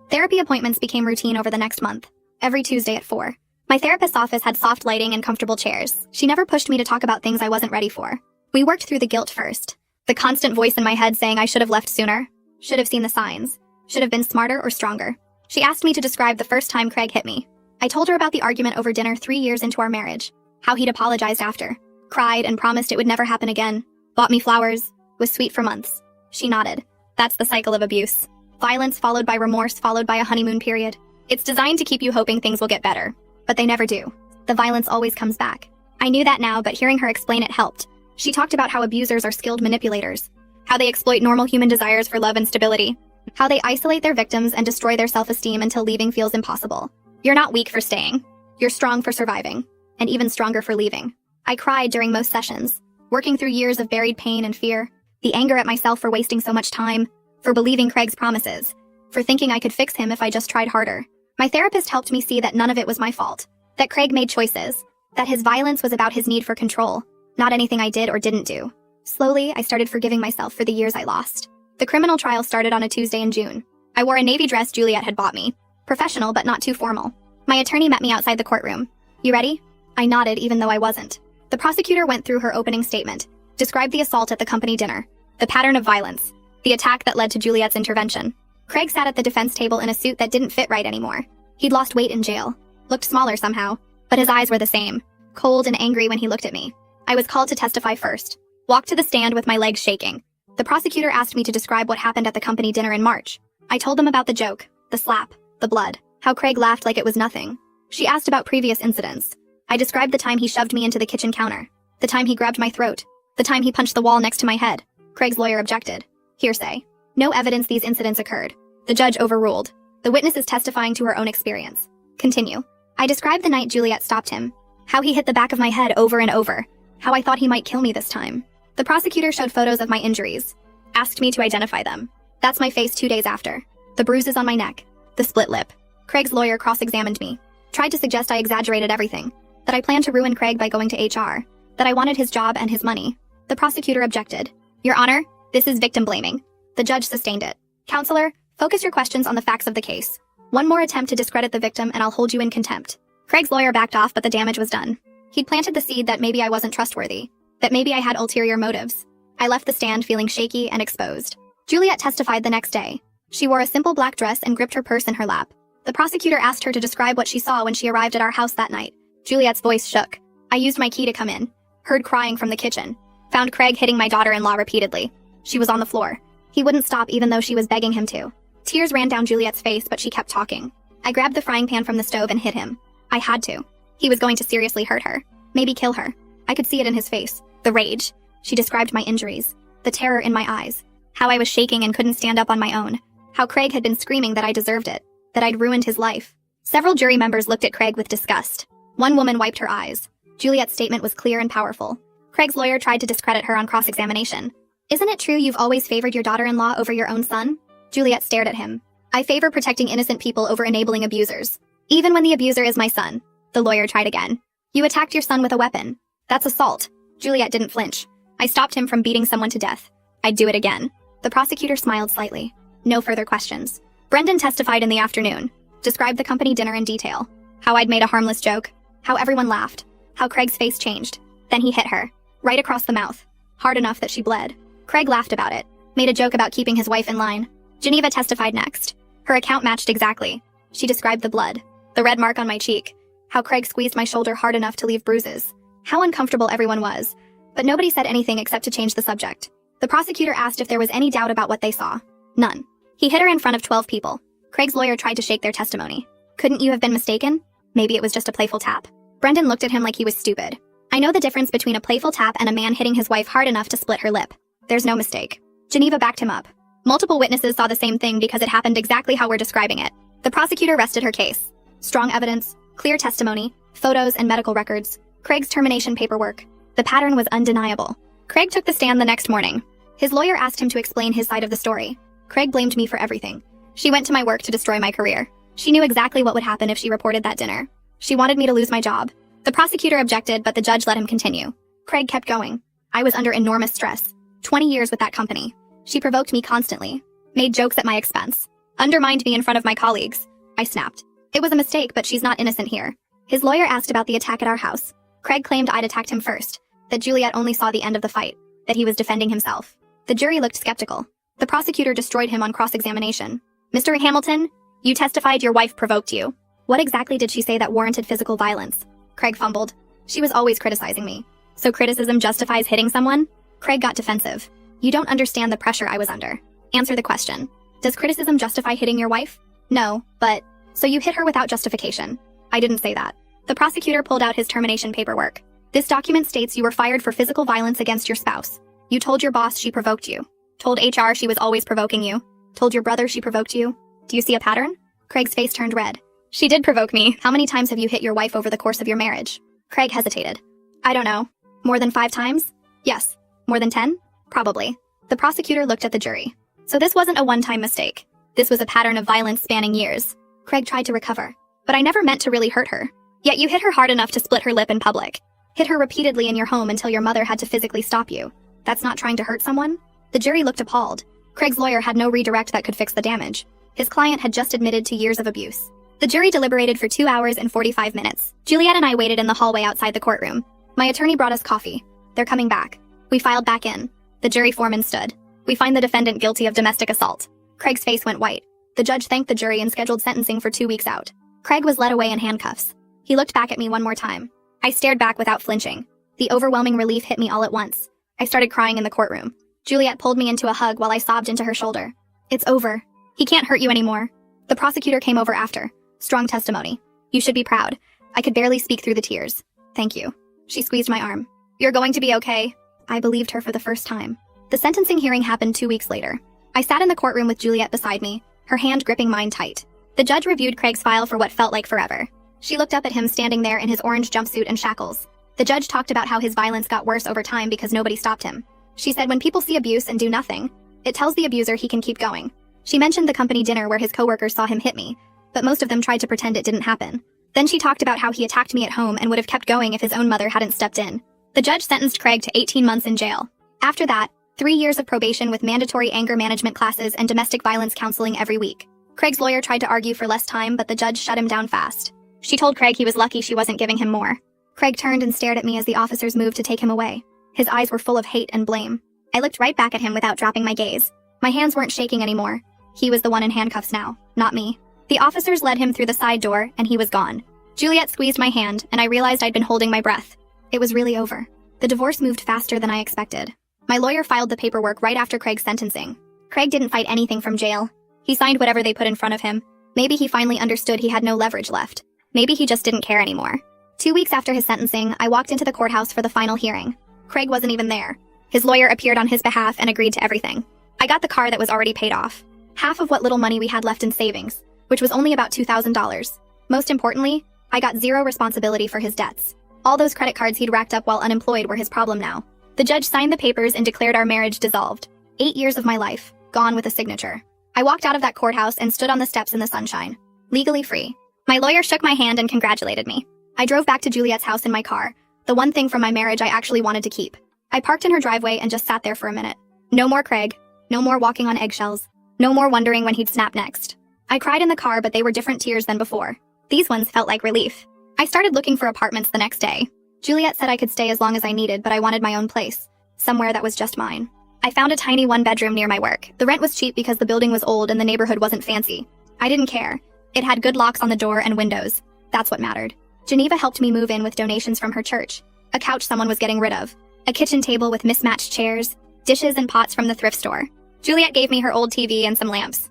A: Therapy appointments became routine over the next month. Every Tuesday at 4. My therapist's office had soft lighting and comfortable chairs. She never pushed me to talk about things I wasn't ready for. We worked through the guilt first. The constant voice in my head saying I should have left sooner. Should have seen the signs. Should have been smarter or stronger. She asked me to describe the first time Craig hit me. I told her about the argument over dinner 3 years into our marriage. How he'd apologized after. Cried and promised it would never happen again. Bought me flowers. Was sweet for months. She nodded. That's the cycle of abuse. Violence followed by remorse followed by a honeymoon period. It's designed to keep you hoping things will get better. But they never do. The violence always comes back. I knew that now, but hearing her explain it helped. She talked about how abusers are skilled manipulators. How they exploit normal human desires for love and stability. How they isolate their victims and destroy their self-esteem until leaving feels impossible. You're not weak for staying. You're strong for surviving. And even stronger for leaving. I cried during most sessions. Working through years of buried pain and fear. The anger at myself for wasting so much time. For believing Craig's promises. For thinking I could fix him if I just tried harder. My therapist helped me see that none of it was my fault. That Craig made choices. That his violence was about his need for control. Not anything I did or didn't do. Slowly, I started forgiving myself for the years I lost. The criminal trial started on a Tuesday in June. I wore a navy dress Juliet had bought me. Professional, but not too formal. My attorney met me outside the courtroom. You ready? I nodded even though I wasn't. The prosecutor went through her opening statement, described the assault at the company dinner, the pattern of violence, the attack that led to Juliet's intervention. Craig sat at the defense table in a suit that didn't fit right anymore. He'd lost weight in jail, looked smaller somehow, but his eyes were the same, cold and angry when he looked at me. I was called to testify first. Walked to the stand with my legs shaking. The prosecutor asked me to describe what happened at the company dinner in March. I told them about the joke, the slap, the blood, how Craig laughed like it was nothing. She asked about previous incidents. I described the time he shoved me into the kitchen counter, the time he grabbed my throat, the time he punched the wall next to my head. Craig's lawyer objected. Hearsay. No evidence these incidents occurred. The judge overruled. The witness is testifying to her own experience. Continue. I described the night Juliet stopped him, how he hit the back of my head over and over, how I thought he might kill me this time. The prosecutor showed photos of my injuries, asked me to identify them. That's my face 2 days after. The bruises on my neck, the split lip. Craig's lawyer cross-examined me, tried to suggest I exaggerated everything, that I planned to ruin Craig by going to HR, that I wanted his job and his money. The prosecutor objected. Your Honor, this is victim blaming. The judge sustained it. Counselor, focus your questions on the facts of the case. One more attempt to discredit the victim and I'll hold you in contempt. Craig's lawyer backed off, but the damage was done. He'd planted the seed that maybe I wasn't trustworthy, that maybe I had ulterior motives. I left the stand feeling shaky and exposed. Juliet testified the next day. She wore a simple black dress and gripped her purse in her lap. The prosecutor asked her to describe what she saw when she arrived at our house that night. Juliet's voice shook. I used my key to come in. Heard crying from the kitchen. Found Craig hitting my daughter-in-law repeatedly. She was on the floor. He wouldn't stop even though she was begging him to. Tears ran down Juliet's face, but she kept talking. I grabbed the frying pan from the stove and hit him. I had to. He was going to seriously hurt her. Maybe kill her. I could see it in his face. The rage. She described my injuries. The terror in my eyes. How I was shaking and couldn't stand up on my own. How Craig had been screaming that I deserved it. That I'd ruined his life. Several jury members looked at Craig with disgust. One woman wiped her eyes. Juliet's statement was clear and powerful. Craig's lawyer tried to discredit her on cross-examination. Isn't it true you've always favored your daughter-in-law over your own son? Juliet stared at him. I favor protecting innocent people over enabling abusers. Even when the abuser is my son. The lawyer tried again. You attacked your son with a weapon. That's assault. Juliet didn't flinch. I stopped him from beating someone to death. I'd do it again. The prosecutor smiled slightly. No further questions. Brendan testified in the afternoon. Described the company dinner in detail. How I'd made a harmless joke. How everyone laughed. How Craig's face changed. Then he hit her. Right across the mouth. Hard enough that she bled. Craig laughed about it. Made a joke about keeping his wife in line. Geneva testified next. Her account matched exactly. She described the blood. The red mark on my cheek. How Craig squeezed my shoulder hard enough to leave bruises. How uncomfortable everyone was. But nobody said anything except to change the subject. The prosecutor asked if there was any doubt about what they saw. None. He hit her in front of 12 people. Craig's lawyer tried to shake their testimony. Couldn't you have been mistaken? Maybe it was just a playful tap. Brendan looked at him like he was stupid. I know the difference between a playful tap and a man hitting his wife hard enough to split her lip. There's no mistake. Geneva backed him up. Multiple witnesses saw the same thing because it happened exactly how we're describing it. The prosecutor rested her case. Strong evidence, clear testimony, photos and medical records, Craig's termination paperwork. The pattern was undeniable. Craig took the stand the next morning. His lawyer asked him to explain his side of the story. Craig blamed me for everything. She went to my work to destroy my career. She knew exactly what would happen if she reported that dinner. She wanted me to lose my job. The prosecutor objected, but the judge let him continue. Craig kept going. I was under enormous stress. 20 years with that company. She provoked me constantly. Made jokes at my expense. Undermined me in front of my colleagues. I snapped. It was a mistake, but she's not innocent here. His lawyer asked about the attack at our house. Craig claimed I'd attacked him first. That Juliet only saw the end of the fight. That he was defending himself. The jury looked skeptical. The prosecutor destroyed him on cross-examination. Mr. Hamilton, you testified your wife provoked you. What exactly did she say that warranted physical violence? Craig fumbled. She was always criticizing me. So criticism justifies hitting someone? Craig got defensive. You don't understand the pressure I was under. Answer the question. Does criticism justify hitting your wife? No, but... So you hit her without justification. I didn't say that. The prosecutor pulled out his termination paperwork. This document states you were fired for physical violence against your spouse. You told your boss she provoked you. Told HR she was always provoking you. Told your brother she provoked you. Do you see a pattern? Craig's face turned red. She did provoke me. How many times have you hit your wife over the course of your marriage? Craig hesitated. I don't know. More than 5 times? Yes. More than 10? Probably. The prosecutor looked at the jury. So this wasn't a one-time mistake. This was a pattern of violence spanning years. Craig tried to recover. But I never meant to really hurt her. Yet you hit her hard enough to split her lip in public. Hit her repeatedly in your home until your mother had to physically stop you. That's not trying to hurt someone? The jury looked appalled. Craig's lawyer had no redirect that could fix the damage. His client had just admitted to years of abuse. The jury deliberated for 2 hours and 45 minutes. Juliet and I waited in the hallway outside the courtroom. My attorney brought us coffee. They're coming back. We filed back in. The jury foreman stood. We find the defendant guilty of domestic assault. Craig's face went white. The judge thanked the jury and scheduled sentencing for 2 weeks out. Craig was led away in handcuffs. He looked back at me one more time. I stared back without flinching. The overwhelming relief hit me all at once. I started crying in the courtroom. Juliet pulled me into a hug while I sobbed into her shoulder. It's over. He can't hurt you anymore. The prosecutor came over after. Strong testimony. You should be proud. I could barely speak through the tears. Thank you. She squeezed my arm. You're going to be okay. I believed her for the first time. The sentencing hearing happened 2 weeks later. I sat in the courtroom with Juliet beside me, her hand gripping mine tight. The judge reviewed Craig's file for what felt like forever. She looked up at him standing there in his orange jumpsuit and shackles. The judge talked about how his violence got worse over time because nobody stopped him. She said when people see abuse and do nothing, it tells the abuser he can keep going. She mentioned the company dinner where his coworkers saw him hit me, but most of them tried to pretend it didn't happen. Then she talked about how he attacked me at home and would have kept going if his own mother hadn't stepped in. The judge sentenced Craig to 18 months in jail. After that, 3 years of probation with mandatory anger management classes and domestic violence counseling every week. Craig's lawyer tried to argue for less time, but the judge shut him down fast. She told Craig he was lucky she wasn't giving him more. Craig turned and stared at me as the officers moved to take him away. His eyes were full of hate and blame. I looked right back at him without dropping my gaze. My hands weren't shaking anymore. He was the one in handcuffs now, not me. The officers led him through the side door, and he was gone. Juliet squeezed my hand, and I realized I'd been holding my breath. It was really over. The divorce moved faster than I expected. My lawyer filed the paperwork right after Craig's sentencing. Craig didn't fight anything from jail. He signed whatever they put in front of him. Maybe he finally understood he had no leverage left. Maybe he just didn't care anymore. 2 weeks after his sentencing, I walked into the courthouse for the final hearing. Craig wasn't even there. His lawyer appeared on his behalf and agreed to everything. I got the car that was already paid off. Half of what little money we had left in savings, which was only about $2,000. Most importantly, I got zero responsibility for his debts. All those credit cards he'd racked up while unemployed were his problem now. The judge signed the papers and declared our marriage dissolved. 8 years of my life, gone with a signature. I walked out of that courthouse and stood on the steps in the sunshine, legally free. My lawyer shook my hand and congratulated me. I drove back to Juliet's house in my car, the one thing from my marriage I actually wanted to keep. I parked in her driveway and just sat there for a minute. No more Craig. No more walking on eggshells. No more wondering when he'd snap next. I cried in the car, but they were different tears than before. These ones felt like relief. I started looking for apartments the next day. Juliet said I could stay as long as I needed, but I wanted my own place. Somewhere that was just mine. I found a tiny one-bedroom near my work. The rent was cheap because the building was old and the neighborhood wasn't fancy. I didn't care. It had good locks on the door and windows. That's what mattered. Geneva helped me move in with donations from her church. A couch someone was getting rid of. A kitchen table with mismatched chairs. Dishes and pots from the thrift store. Juliet gave me her old TV and some lamps.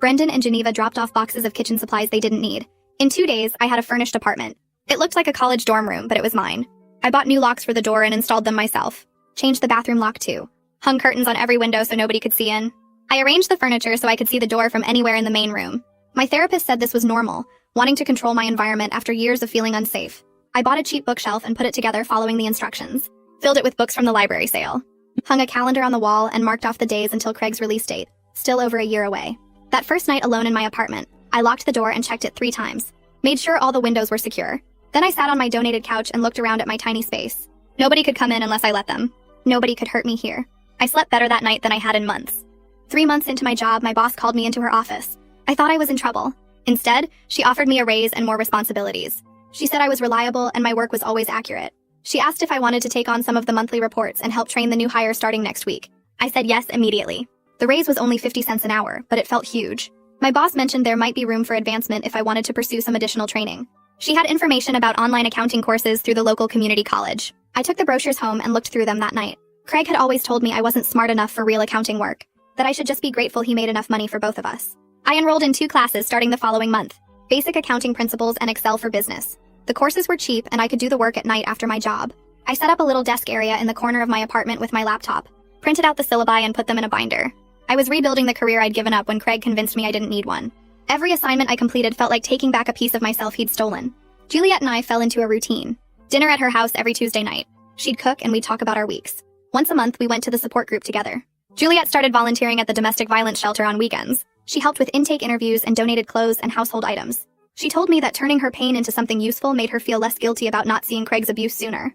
A: Brendan and Geneva dropped off boxes of kitchen supplies they didn't need. In 2 days, I had a furnished apartment. It looked like a college dorm room, but it was mine. I bought new locks for the door and installed them myself. Changed the bathroom lock too. Hung curtains on every window so nobody could see in. I arranged the furniture so I could see the door from anywhere in the main room. My therapist said this was normal, wanting to control my environment after years of feeling unsafe. I bought a cheap bookshelf and put it together following the instructions. Filled it with books from the library sale. Hung a calendar on the wall and marked off the days until Craig's release date, still over a year away. That first night alone in my apartment, I locked the door and checked it 3 times. Made sure all the windows were secure. Then I sat on my donated couch and looked around at my tiny space. Nobody could come in unless I let them. Nobody could hurt me here. I slept better that night than I had in months. 3 months into my job, my boss called me into her office. I thought I was in trouble. Instead, she offered me a raise and more responsibilities. She said I was reliable and my work was always accurate. She asked if I wanted to take on some of the monthly reports and help train the new hire starting next week. I said yes immediately. The raise was only 50 cents an hour, but it felt huge. My boss mentioned there might be room for advancement if I wanted to pursue some additional training. She had information about online accounting courses through the local community college. I took the brochures home and looked through them that night. Craig had always told me I wasn't smart enough for real accounting work, that I should just be grateful he made enough money for both of us. I enrolled in 2 classes starting the following month, Basic Accounting Principles and Excel for Business. The courses were cheap and I could do the work at night after my job. I set up a little desk area in the corner of my apartment with my laptop, printed out the syllabi and put them in a binder. I was rebuilding the career I'd given up when Craig convinced me I didn't need one. Every assignment I completed felt like taking back a piece of myself he'd stolen. Juliet and I fell into a routine. Dinner at her house every Tuesday night. She'd cook and we'd talk about our weeks. Once a month, we went to the support group together. Juliet started volunteering at the domestic violence shelter on weekends. She helped with intake interviews and donated clothes and household items. She told me that turning her pain into something useful made her feel less guilty about not seeing Craig's abuse sooner.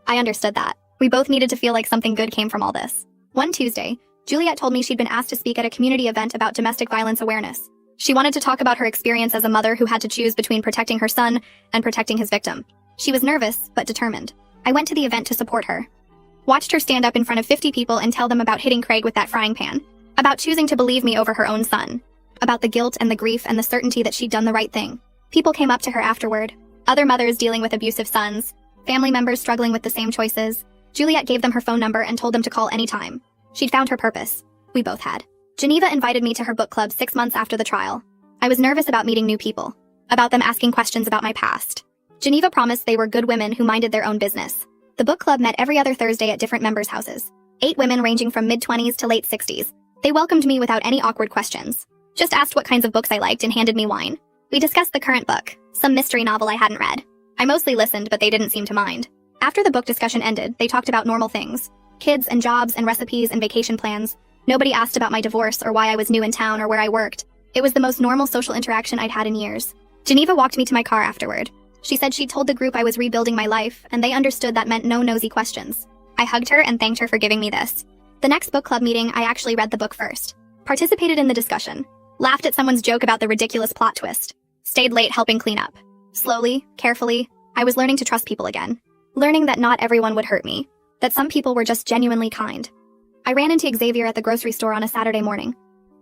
A: I understood that. We both needed to feel like something good came from all this. One Tuesday, Juliet told me she'd been asked to speak at a community event about domestic violence awareness. She wanted to talk about her experience as a mother who had to choose between protecting her son and protecting his victim. She was nervous, but determined. I went to the event to support her. Watched her stand up in front of 50 people and tell them about hitting Craig with that frying pan. About choosing to believe me over her own son. About the guilt and the grief and the certainty that she'd done the right thing. People came up to her afterward. Other mothers dealing with abusive sons. Family members struggling with the same choices. Juliet gave them her phone number and told them to call anytime. She'd found her purpose. We both had. Geneva invited me to her book club 6 months after the trial. I was nervous about meeting new people. About them asking questions about my past. Geneva promised they were good women who minded their own business. The book club met every other Thursday at different members' houses. 8 women ranging from mid-20s to late 60s. They welcomed me without any awkward questions. Just asked what kinds of books I liked and handed me wine. We discussed the current book, some mystery novel I hadn't read. I mostly listened, but they didn't seem to mind. After the book discussion ended, they talked about normal things. Kids and jobs and recipes and vacation plans. Nobody asked about my divorce or why I was new in town or where I worked. It was the most normal social interaction I'd had in years. Geneva walked me to my car afterward. She said she'd told the group I was rebuilding my life, and they understood that meant no nosy questions. I hugged her and thanked her for giving me this. The next book club meeting, I actually read the book first. Participated in the discussion. Laughed at someone's joke about the ridiculous plot twist. Stayed late helping clean up. Slowly, carefully, I was learning to trust people again. Learning that not everyone would hurt me. That some people were just genuinely kind. I ran into Xavier at the grocery store on a Saturday morning.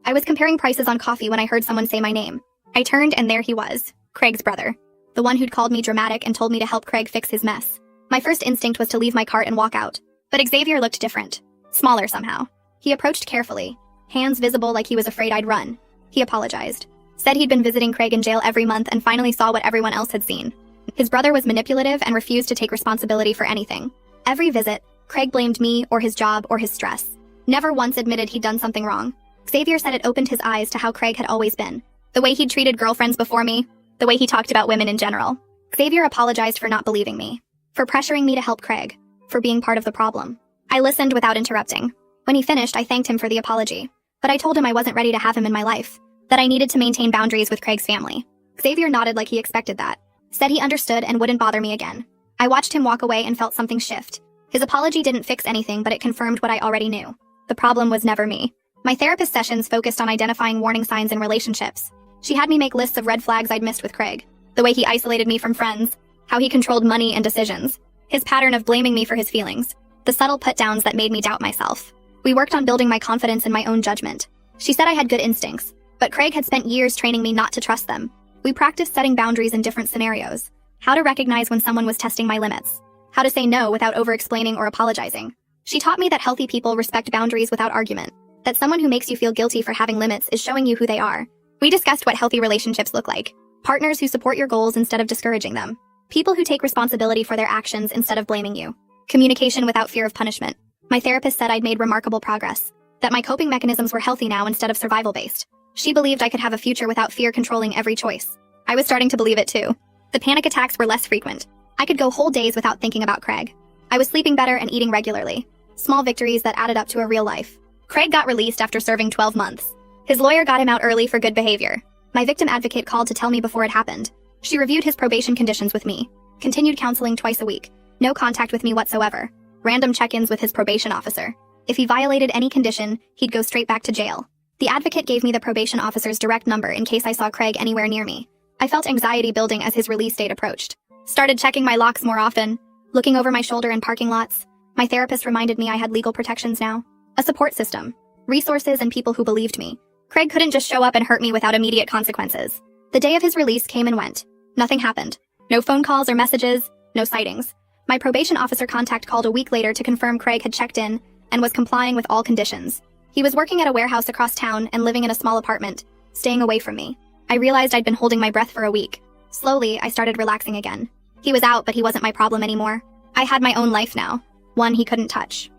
A: I was comparing prices on coffee when I heard someone say my name. I turned and there he was, Craig's brother. The one who'd called me dramatic and told me to help Craig fix his mess. My first instinct was to leave my cart and walk out. But Xavier looked different. Smaller somehow. He approached carefully, hands visible like he was afraid I'd run. He apologized. Said he'd been visiting Craig in jail every month and finally saw what everyone else had seen. His brother was manipulative and refused to take responsibility for anything. Every visit, Craig blamed me or his job or his stress. Never once admitted he'd done something wrong. Xavier said it opened his eyes to how Craig had always been. The way he'd treated girlfriends before me. The way he talked about women in general. Xavier apologized for not believing me. For pressuring me to help Craig. For being part of the problem. I listened without interrupting. When he finished, I thanked him for the apology. But I told him I wasn't ready to have him in my life. That I needed to maintain boundaries with Craig's family. Xavier nodded like he expected that. Said he understood and wouldn't bother me again. I watched him walk away and felt something shift. His apology didn't fix anything, but it confirmed what I already knew. The problem was never me. My therapist sessions focused on identifying warning signs in relationships. She had me make lists of red flags I'd missed with Craig. The way he isolated me from friends. How he controlled money and decisions. His pattern of blaming me for his feelings. The subtle put-downs that made me doubt myself. We worked on building my confidence in my own judgment. She said I had good instincts, but Craig had spent years training me not to trust them. We practiced setting boundaries in different scenarios. How to recognize when someone was testing my limits. How to say no without over-explaining or apologizing. She taught me that healthy people respect boundaries without argument. That someone who makes you feel guilty for having limits is showing you who they are. We discussed what healthy relationships look like. Partners who support your goals instead of discouraging them. People who take responsibility for their actions instead of blaming you. Communication without fear of punishment. My therapist said I'd made remarkable progress. That my coping mechanisms were healthy now instead of survival-based. She believed I could have a future without fear controlling every choice. I was starting to believe it too. The panic attacks were less frequent. I could go whole days without thinking about Craig. I was sleeping better and eating regularly. Small victories that added up to a real life. Craig got released after serving 12 months. His lawyer got him out early for good behavior. My victim advocate called to tell me before it happened. She reviewed his probation conditions with me. Continued counseling twice a week. No contact with me whatsoever. Random check-ins with his probation officer. If he violated any condition, he'd go straight back to jail. The advocate gave me the probation officer's direct number in case I saw Craig anywhere near me. I felt anxiety building as his release date approached. Started checking my locks more often. Looking over my shoulder in parking lots. My therapist reminded me I had legal protections now. A support system. Resources and people who believed me. Craig couldn't just show up and hurt me without immediate consequences. The day of his release came and went. Nothing happened. No phone calls or messages. No sightings. My probation officer contact called a week later to confirm Craig had checked in and was complying with all conditions. He was working at a warehouse across town and living in a small apartment, staying away from me. I realized I'd been holding my breath for a week. Slowly, I started relaxing again. He was out, but he wasn't my problem anymore. I had my own life now. One he couldn't touch.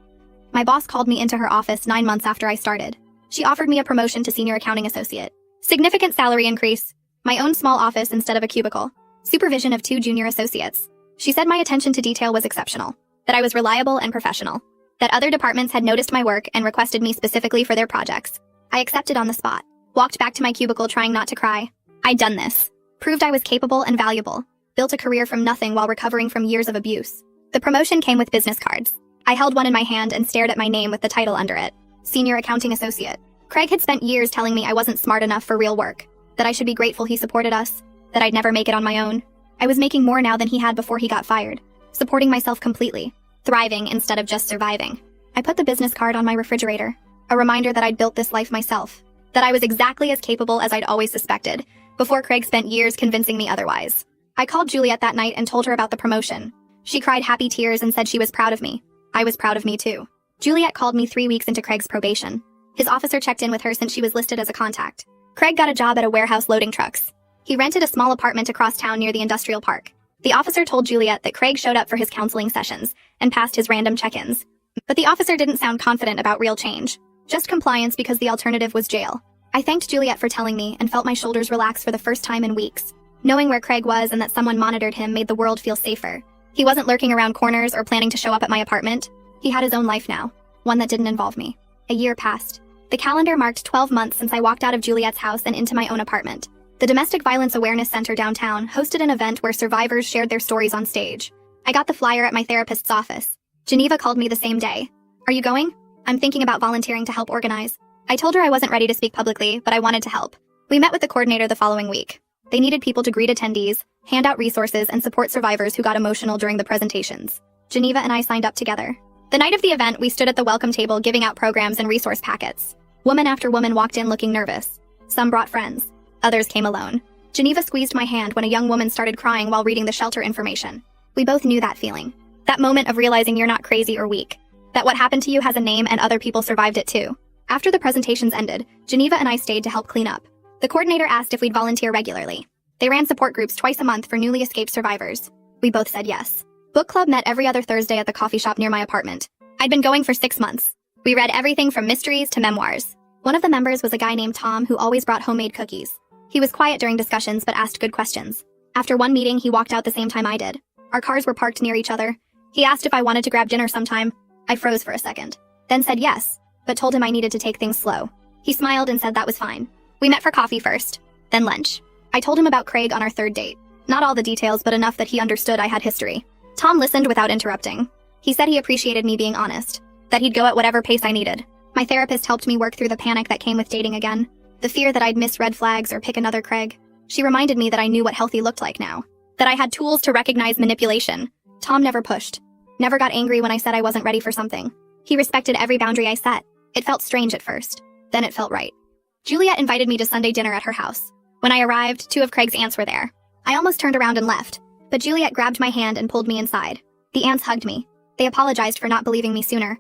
A: My boss called me into her office 9 months after I started. She offered me a promotion to senior accounting associate. Significant salary increase. My own small office instead of a cubicle. Supervision of 2 junior associates. She said my attention to detail was exceptional. That I was reliable and professional. That other departments had noticed my work and requested me specifically for their projects. I accepted on the spot. Walked back to my cubicle trying not to cry. I'd done this. Proved I was capable and valuable. Built a career from nothing while recovering from years of abuse. The promotion came with business cards. I held one in my hand and stared at my name with the title under it. Senior Accounting Associate. Craig had spent years telling me I wasn't smart enough for real work. That I should be grateful he supported us. That I'd never make it on my own. I was making more now than he had before he got fired. supporting myself completely, thriving instead of just surviving. I put the business card on my refrigerator, a reminder that I'd built this life myself, that I was exactly as capable as I'd always suspected, before Craig spent years convincing me otherwise. I called Juliet that night and told her about the promotion. She cried happy tears and said she was proud of me. I was proud of me too. Juliet called me 3 weeks into Craig's probation. His officer checked in with her since she was listed as a contact. Craig got a job at a warehouse loading trucks. He rented a small apartment across town near the industrial park. The officer told Juliet that Craig showed up for his counseling sessions and passed his random check-ins. But the officer didn't sound confident about real change, just compliance because the alternative was jail. I thanked Juliet for telling me and felt my shoulders relax for the first time in weeks. Knowing where Craig was and that someone monitored him made the world feel safer. He wasn't lurking around corners or planning to show up at my apartment. He had his own life now, one that didn't involve me. A year passed. The calendar marked 12 months since I walked out of Juliet's house and into my own apartment. The Domestic Violence Awareness Center downtown hosted an event where survivors shared their stories on stage. I got the flyer at my therapist's office. Geneva called me the same day. "Are you going?" "I'm thinking about volunteering to help organize." I told her I wasn't ready to speak publicly, but I wanted to help. We met with the coordinator the following week. They needed people to greet attendees, hand out resources, and support survivors who got emotional during the presentations. Geneva and I signed up together. The night of the event, we stood at the welcome table giving out programs and resource packets. Woman after woman walked in looking nervous. Some brought friends. Others came alone. Geneva squeezed my hand when a young woman started crying while reading the shelter information. We both knew that feeling. That moment of realizing you're not crazy or weak. That what happened to you has a name and other people survived it too. After the presentations ended, Geneva and I stayed to help clean up. The coordinator asked if we'd volunteer regularly. They ran support groups twice a month for newly escaped survivors. We both said yes. Book club met every other Thursday at the coffee shop near my apartment. I'd been going for 6 months. We read everything from mysteries to memoirs. One of the members was a guy named Tom who always brought homemade cookies. He was quiet during discussions but asked good questions. After one meeting, he walked out the same time I did. Our cars were parked near each other. He asked if I wanted to grab dinner sometime. I froze for a second, then said yes, but told him I needed to take things slow. He smiled and said that was fine. We met for coffee first, then lunch. I told him about Craig on our third date. Not all the details, but enough that he understood I had history. Tom listened without interrupting. He said he appreciated me being honest, that he'd go at whatever pace I needed. My therapist helped me work through the panic that came with dating again, the fear that I'd miss red flags or pick another Craig. She reminded me that I knew what healthy looked like now, that I had tools to recognize manipulation. Tom never pushed, never got angry when I said I wasn't ready for something. He respected every boundary I set. It felt strange at first, then it felt right. Juliet invited me to Sunday dinner at her house. When I arrived, 2 of Craig's aunts were there. I almost turned around and left, but Juliet grabbed my hand and pulled me inside. The aunts hugged me. They apologized for not believing me sooner,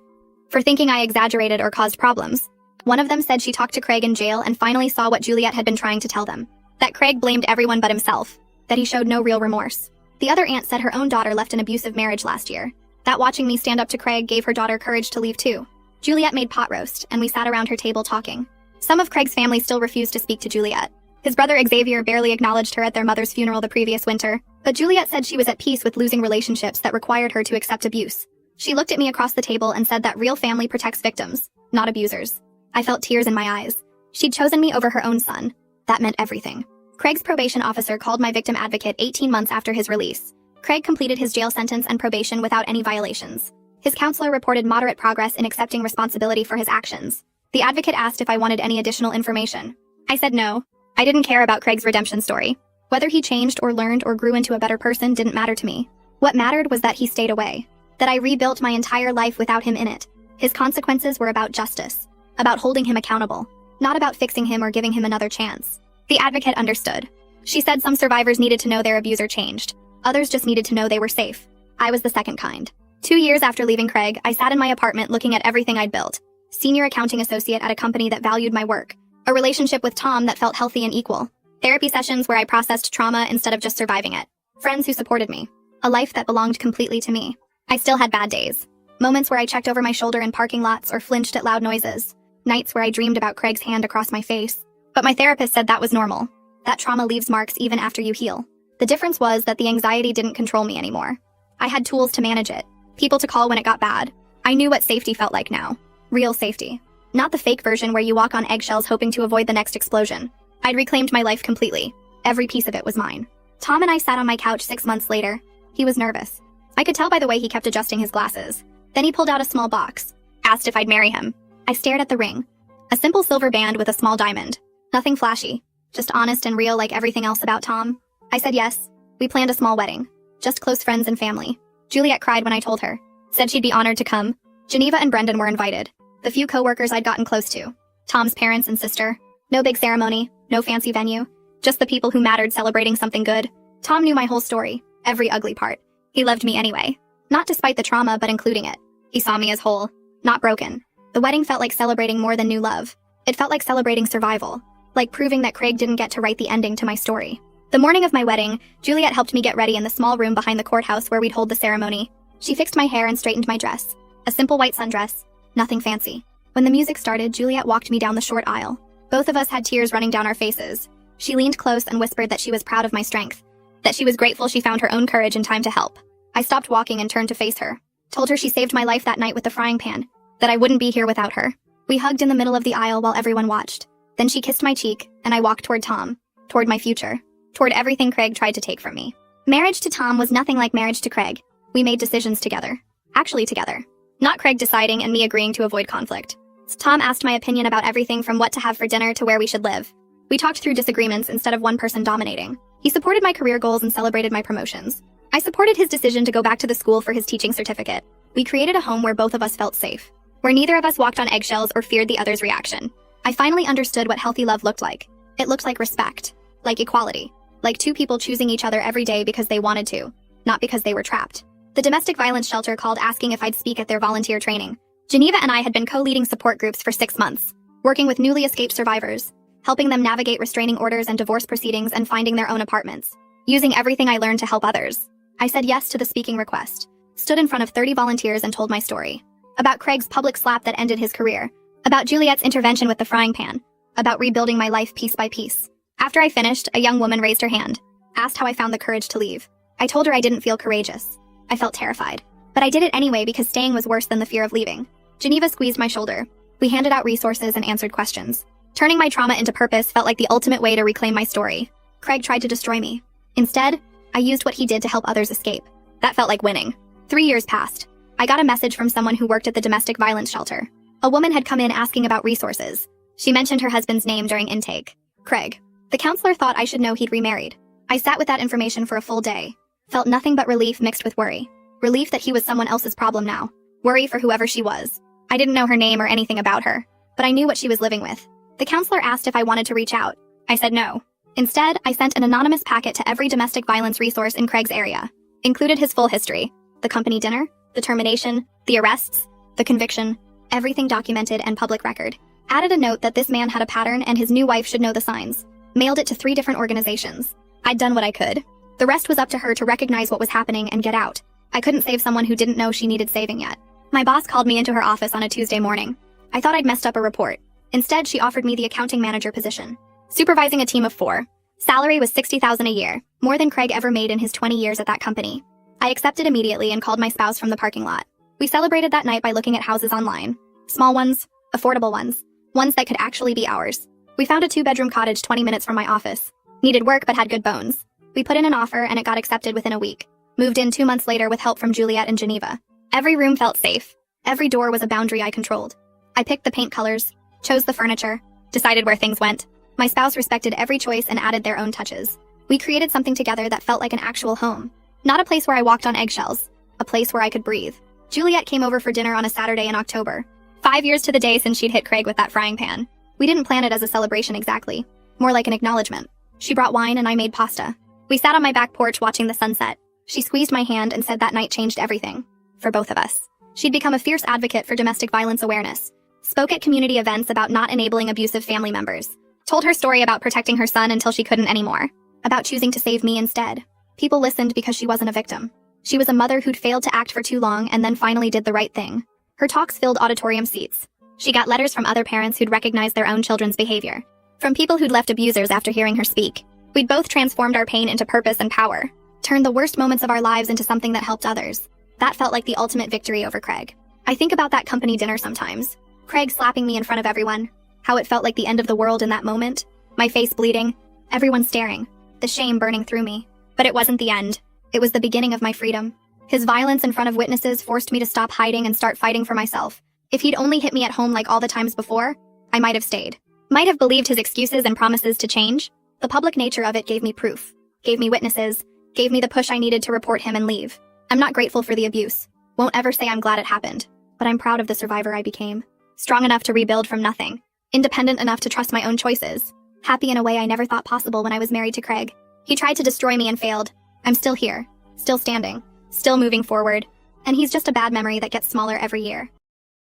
A: for thinking I exaggerated or caused problems. One of them said she talked to Craig in jail and finally saw what Juliet had been trying to tell them, that Craig blamed everyone but himself, that he showed no real remorse. The other aunt said her own daughter left an abusive marriage last year, that watching me stand up to Craig gave her daughter courage to leave too. Juliet made pot roast, and we sat around her table talking. Some of Craig's family still refused to speak to Juliet. His brother Xavier barely acknowledged her at their mother's funeral the previous winter, but Juliet said she was at peace with losing relationships that required her to accept abuse. She looked at me across the table and said that real family protects victims, not abusers. I felt tears in my eyes. She'd chosen me over her own son. That meant everything. Craig's probation officer called my victim advocate 18 months after his release. Craig completed his jail sentence and probation without any violations. His counselor reported moderate progress in accepting responsibility for his actions. The advocate asked if I wanted any additional information. I said no. I didn't care about Craig's redemption story. Whether he changed or learned or grew into a better person didn't matter to me. What mattered was that he stayed away, that I rebuilt my entire life without him in it. His consequences were about justice, about holding him accountable, not about fixing him or giving him another chance. The advocate understood. She said some survivors needed to know their abuser changed. Others just needed to know they were safe. I was the second kind. 2 years after leaving Craig, I sat in my apartment looking at everything I'd built. Senior accounting associate at a company that valued my work. A relationship with Tom that felt healthy and equal. Therapy sessions where I processed trauma instead of just surviving it. Friends who supported me. A life that belonged completely to me. I still had bad days. Moments where I checked over my shoulder in parking lots or flinched at loud noises. Nights where I dreamed about Craig's hand across my face. But my therapist said that was normal. That trauma leaves marks even after you heal. The difference was that the anxiety didn't control me anymore. I had tools to manage it. People to call when it got bad. I knew what safety felt like now. Real safety. Not the fake version where you walk on eggshells hoping to avoid the next explosion. I'd reclaimed my life completely. Every piece of it was mine. Tom and I sat on my couch 6 months later. He was nervous. I could tell by the way he kept adjusting his glasses. Then he pulled out a small box. Asked if I'd marry him. I stared at the ring. A simple silver band with a small diamond. Nothing flashy. Just honest and real like everything else about Tom. I said yes. We planned a small wedding. Just close friends and family. Juliet cried when I told her. Said she'd be honored to come. Geneva and Brendan were invited. The few coworkers I'd gotten close to. Tom's parents and sister. No big ceremony, no fancy venue. Just the people who mattered celebrating something good. Tom knew my whole story, every ugly part. He loved me anyway. Not despite the trauma, but including it. He saw me as whole, not broken. The wedding felt like celebrating more than new love. It felt like celebrating survival. Like proving that Craig didn't get to write the ending to my story. The morning of my wedding, Juliet helped me get ready in the small room behind the courthouse where we'd hold the ceremony. She fixed my hair and straightened my dress. A simple white sundress. Nothing fancy. When the music started, Juliet walked me down the short aisle. Both of us had tears running down our faces. She leaned close and whispered that she was proud of my strength. That she was grateful she found her own courage in time to help. I stopped walking and turned to face her. Told her she saved my life that night with the frying pan. That I wouldn't be here without her. We hugged in the middle of the aisle while everyone watched. Then she kissed my cheek, and I walked toward Tom. Toward my future. Toward everything Craig tried to take from me. Marriage to Tom was nothing like marriage to Craig. We made decisions together. Actually together. Not Craig deciding and me agreeing to avoid conflict. Tom asked my opinion about everything from what to have for dinner to where we should live. We talked through disagreements instead of one person dominating. He supported my career goals and celebrated my promotions. I supported his decision to go back to the school for his teaching certificate. We created a home where both of us felt safe. Where neither of us walked on eggshells or feared the other's reaction. I finally understood what healthy love looked like. It looked like respect. Like equality. Like two people choosing each other every day because they wanted to. Not because they were trapped. The domestic violence shelter called asking if I'd speak at their volunteer training. Geneva and I had been co-leading support groups for 6 months. Working with newly escaped survivors. Helping them navigate restraining orders and divorce proceedings and finding their own apartments. Using everything I learned to help others. I said yes to the speaking request. Stood in front of 30 volunteers and told my story. About Craig's public slap that ended his career. About Juliet's intervention with the frying pan. About rebuilding my life piece by piece. After I finished, a young woman raised her hand. Asked how I found the courage to leave. I told her I didn't feel courageous. I felt terrified. But I did it anyway because staying was worse than the fear of leaving. Geneva squeezed my shoulder. We handed out resources and answered questions. Turning my trauma into purpose felt like the ultimate way to reclaim my story. Craig tried to destroy me. Instead, I used what he did to help others escape. That felt like winning. 3 years passed. I got a message from someone who worked at the domestic violence shelter. A woman had come in asking about resources. She mentioned her husband's name during intake. Craig. The counselor thought I should know he'd remarried. I sat with that information for a full day. Felt nothing but relief mixed with worry. Relief that he was someone else's problem now. Worry for whoever she was. I didn't know her name or anything about her, but I knew what she was living with. The counselor asked if I wanted to reach out. I said no. Instead, I sent an anonymous packet to every domestic violence resource in Craig's area. Included his full history. The company dinner, the termination, the arrests, the conviction, everything documented and public record. Added a note that this man had a pattern and his new wife should know the signs. Mailed it to 3 different organizations. I'd done what I could. The rest was up to her to recognize what was happening and get out. I couldn't save someone who didn't know she needed saving yet. My boss called me into her office on a Tuesday morning. I thought I'd messed up a report. Instead, she offered me the accounting manager position. Supervising a team of 4. Salary was $60,000 a year, more than Craig ever made in his 20 years at that company. I accepted immediately and called my spouse from the parking lot. We celebrated that night by looking at houses online. Small ones, affordable ones, ones that could actually be ours. We found a 2-bedroom cottage 20 minutes from my office. Needed work but had good bones. We put in an offer and it got accepted within a week. Moved in 2 months later with help from Juliet and Geneva. Every room felt safe. Every door was a boundary I controlled. I picked the paint colors, chose the furniture, decided where things went. My spouse respected every choice and added their own touches. We created something together that felt like an actual home. Not a place where I walked on eggshells. A place where I could breathe. Juliet came over for dinner on a Saturday in October. 5 years to the day since she'd hit Craig with that frying pan. We didn't plan it as a celebration exactly. More like an acknowledgement. She brought wine and I made pasta. We sat on my back porch watching the sunset. She squeezed my hand and said that night changed everything. For both of us. She'd become a fierce advocate for domestic violence awareness. Spoke at community events about not enabling abusive family members. Told her story about protecting her son until she couldn't anymore. About choosing to save me instead. People listened because she wasn't a victim. She was a mother who'd failed to act for too long and then finally did the right thing. Her talks filled auditorium seats. She got letters from other parents who'd recognized their own children's behavior. From people who'd left abusers after hearing her speak. We'd both transformed our pain into purpose and power. Turned the worst moments of our lives into something that helped others. That felt like the ultimate victory over Craig. I think about that company dinner sometimes. Craig slapping me in front of everyone. How it felt like the end of the world in that moment. My face bleeding. Everyone staring. The shame burning through me. But it wasn't the end. It was the beginning of my freedom. His violence in front of witnesses forced me to stop hiding and start fighting for myself. If he'd only hit me at home like all the times before, I might have stayed. Might have believed his excuses and promises to change. The public nature of it gave me proof. Gave me witnesses. Gave me the push I needed to report him and leave. I'm not grateful for the abuse. Won't ever say I'm glad it happened. But I'm proud of the survivor I became. Strong enough to rebuild from nothing. Independent enough to trust my own choices. Happy in a way I never thought possible when I was married to Craig. He tried to destroy me and failed. I'm still here. Still standing. Still moving forward. And he's just a bad memory that gets smaller every year.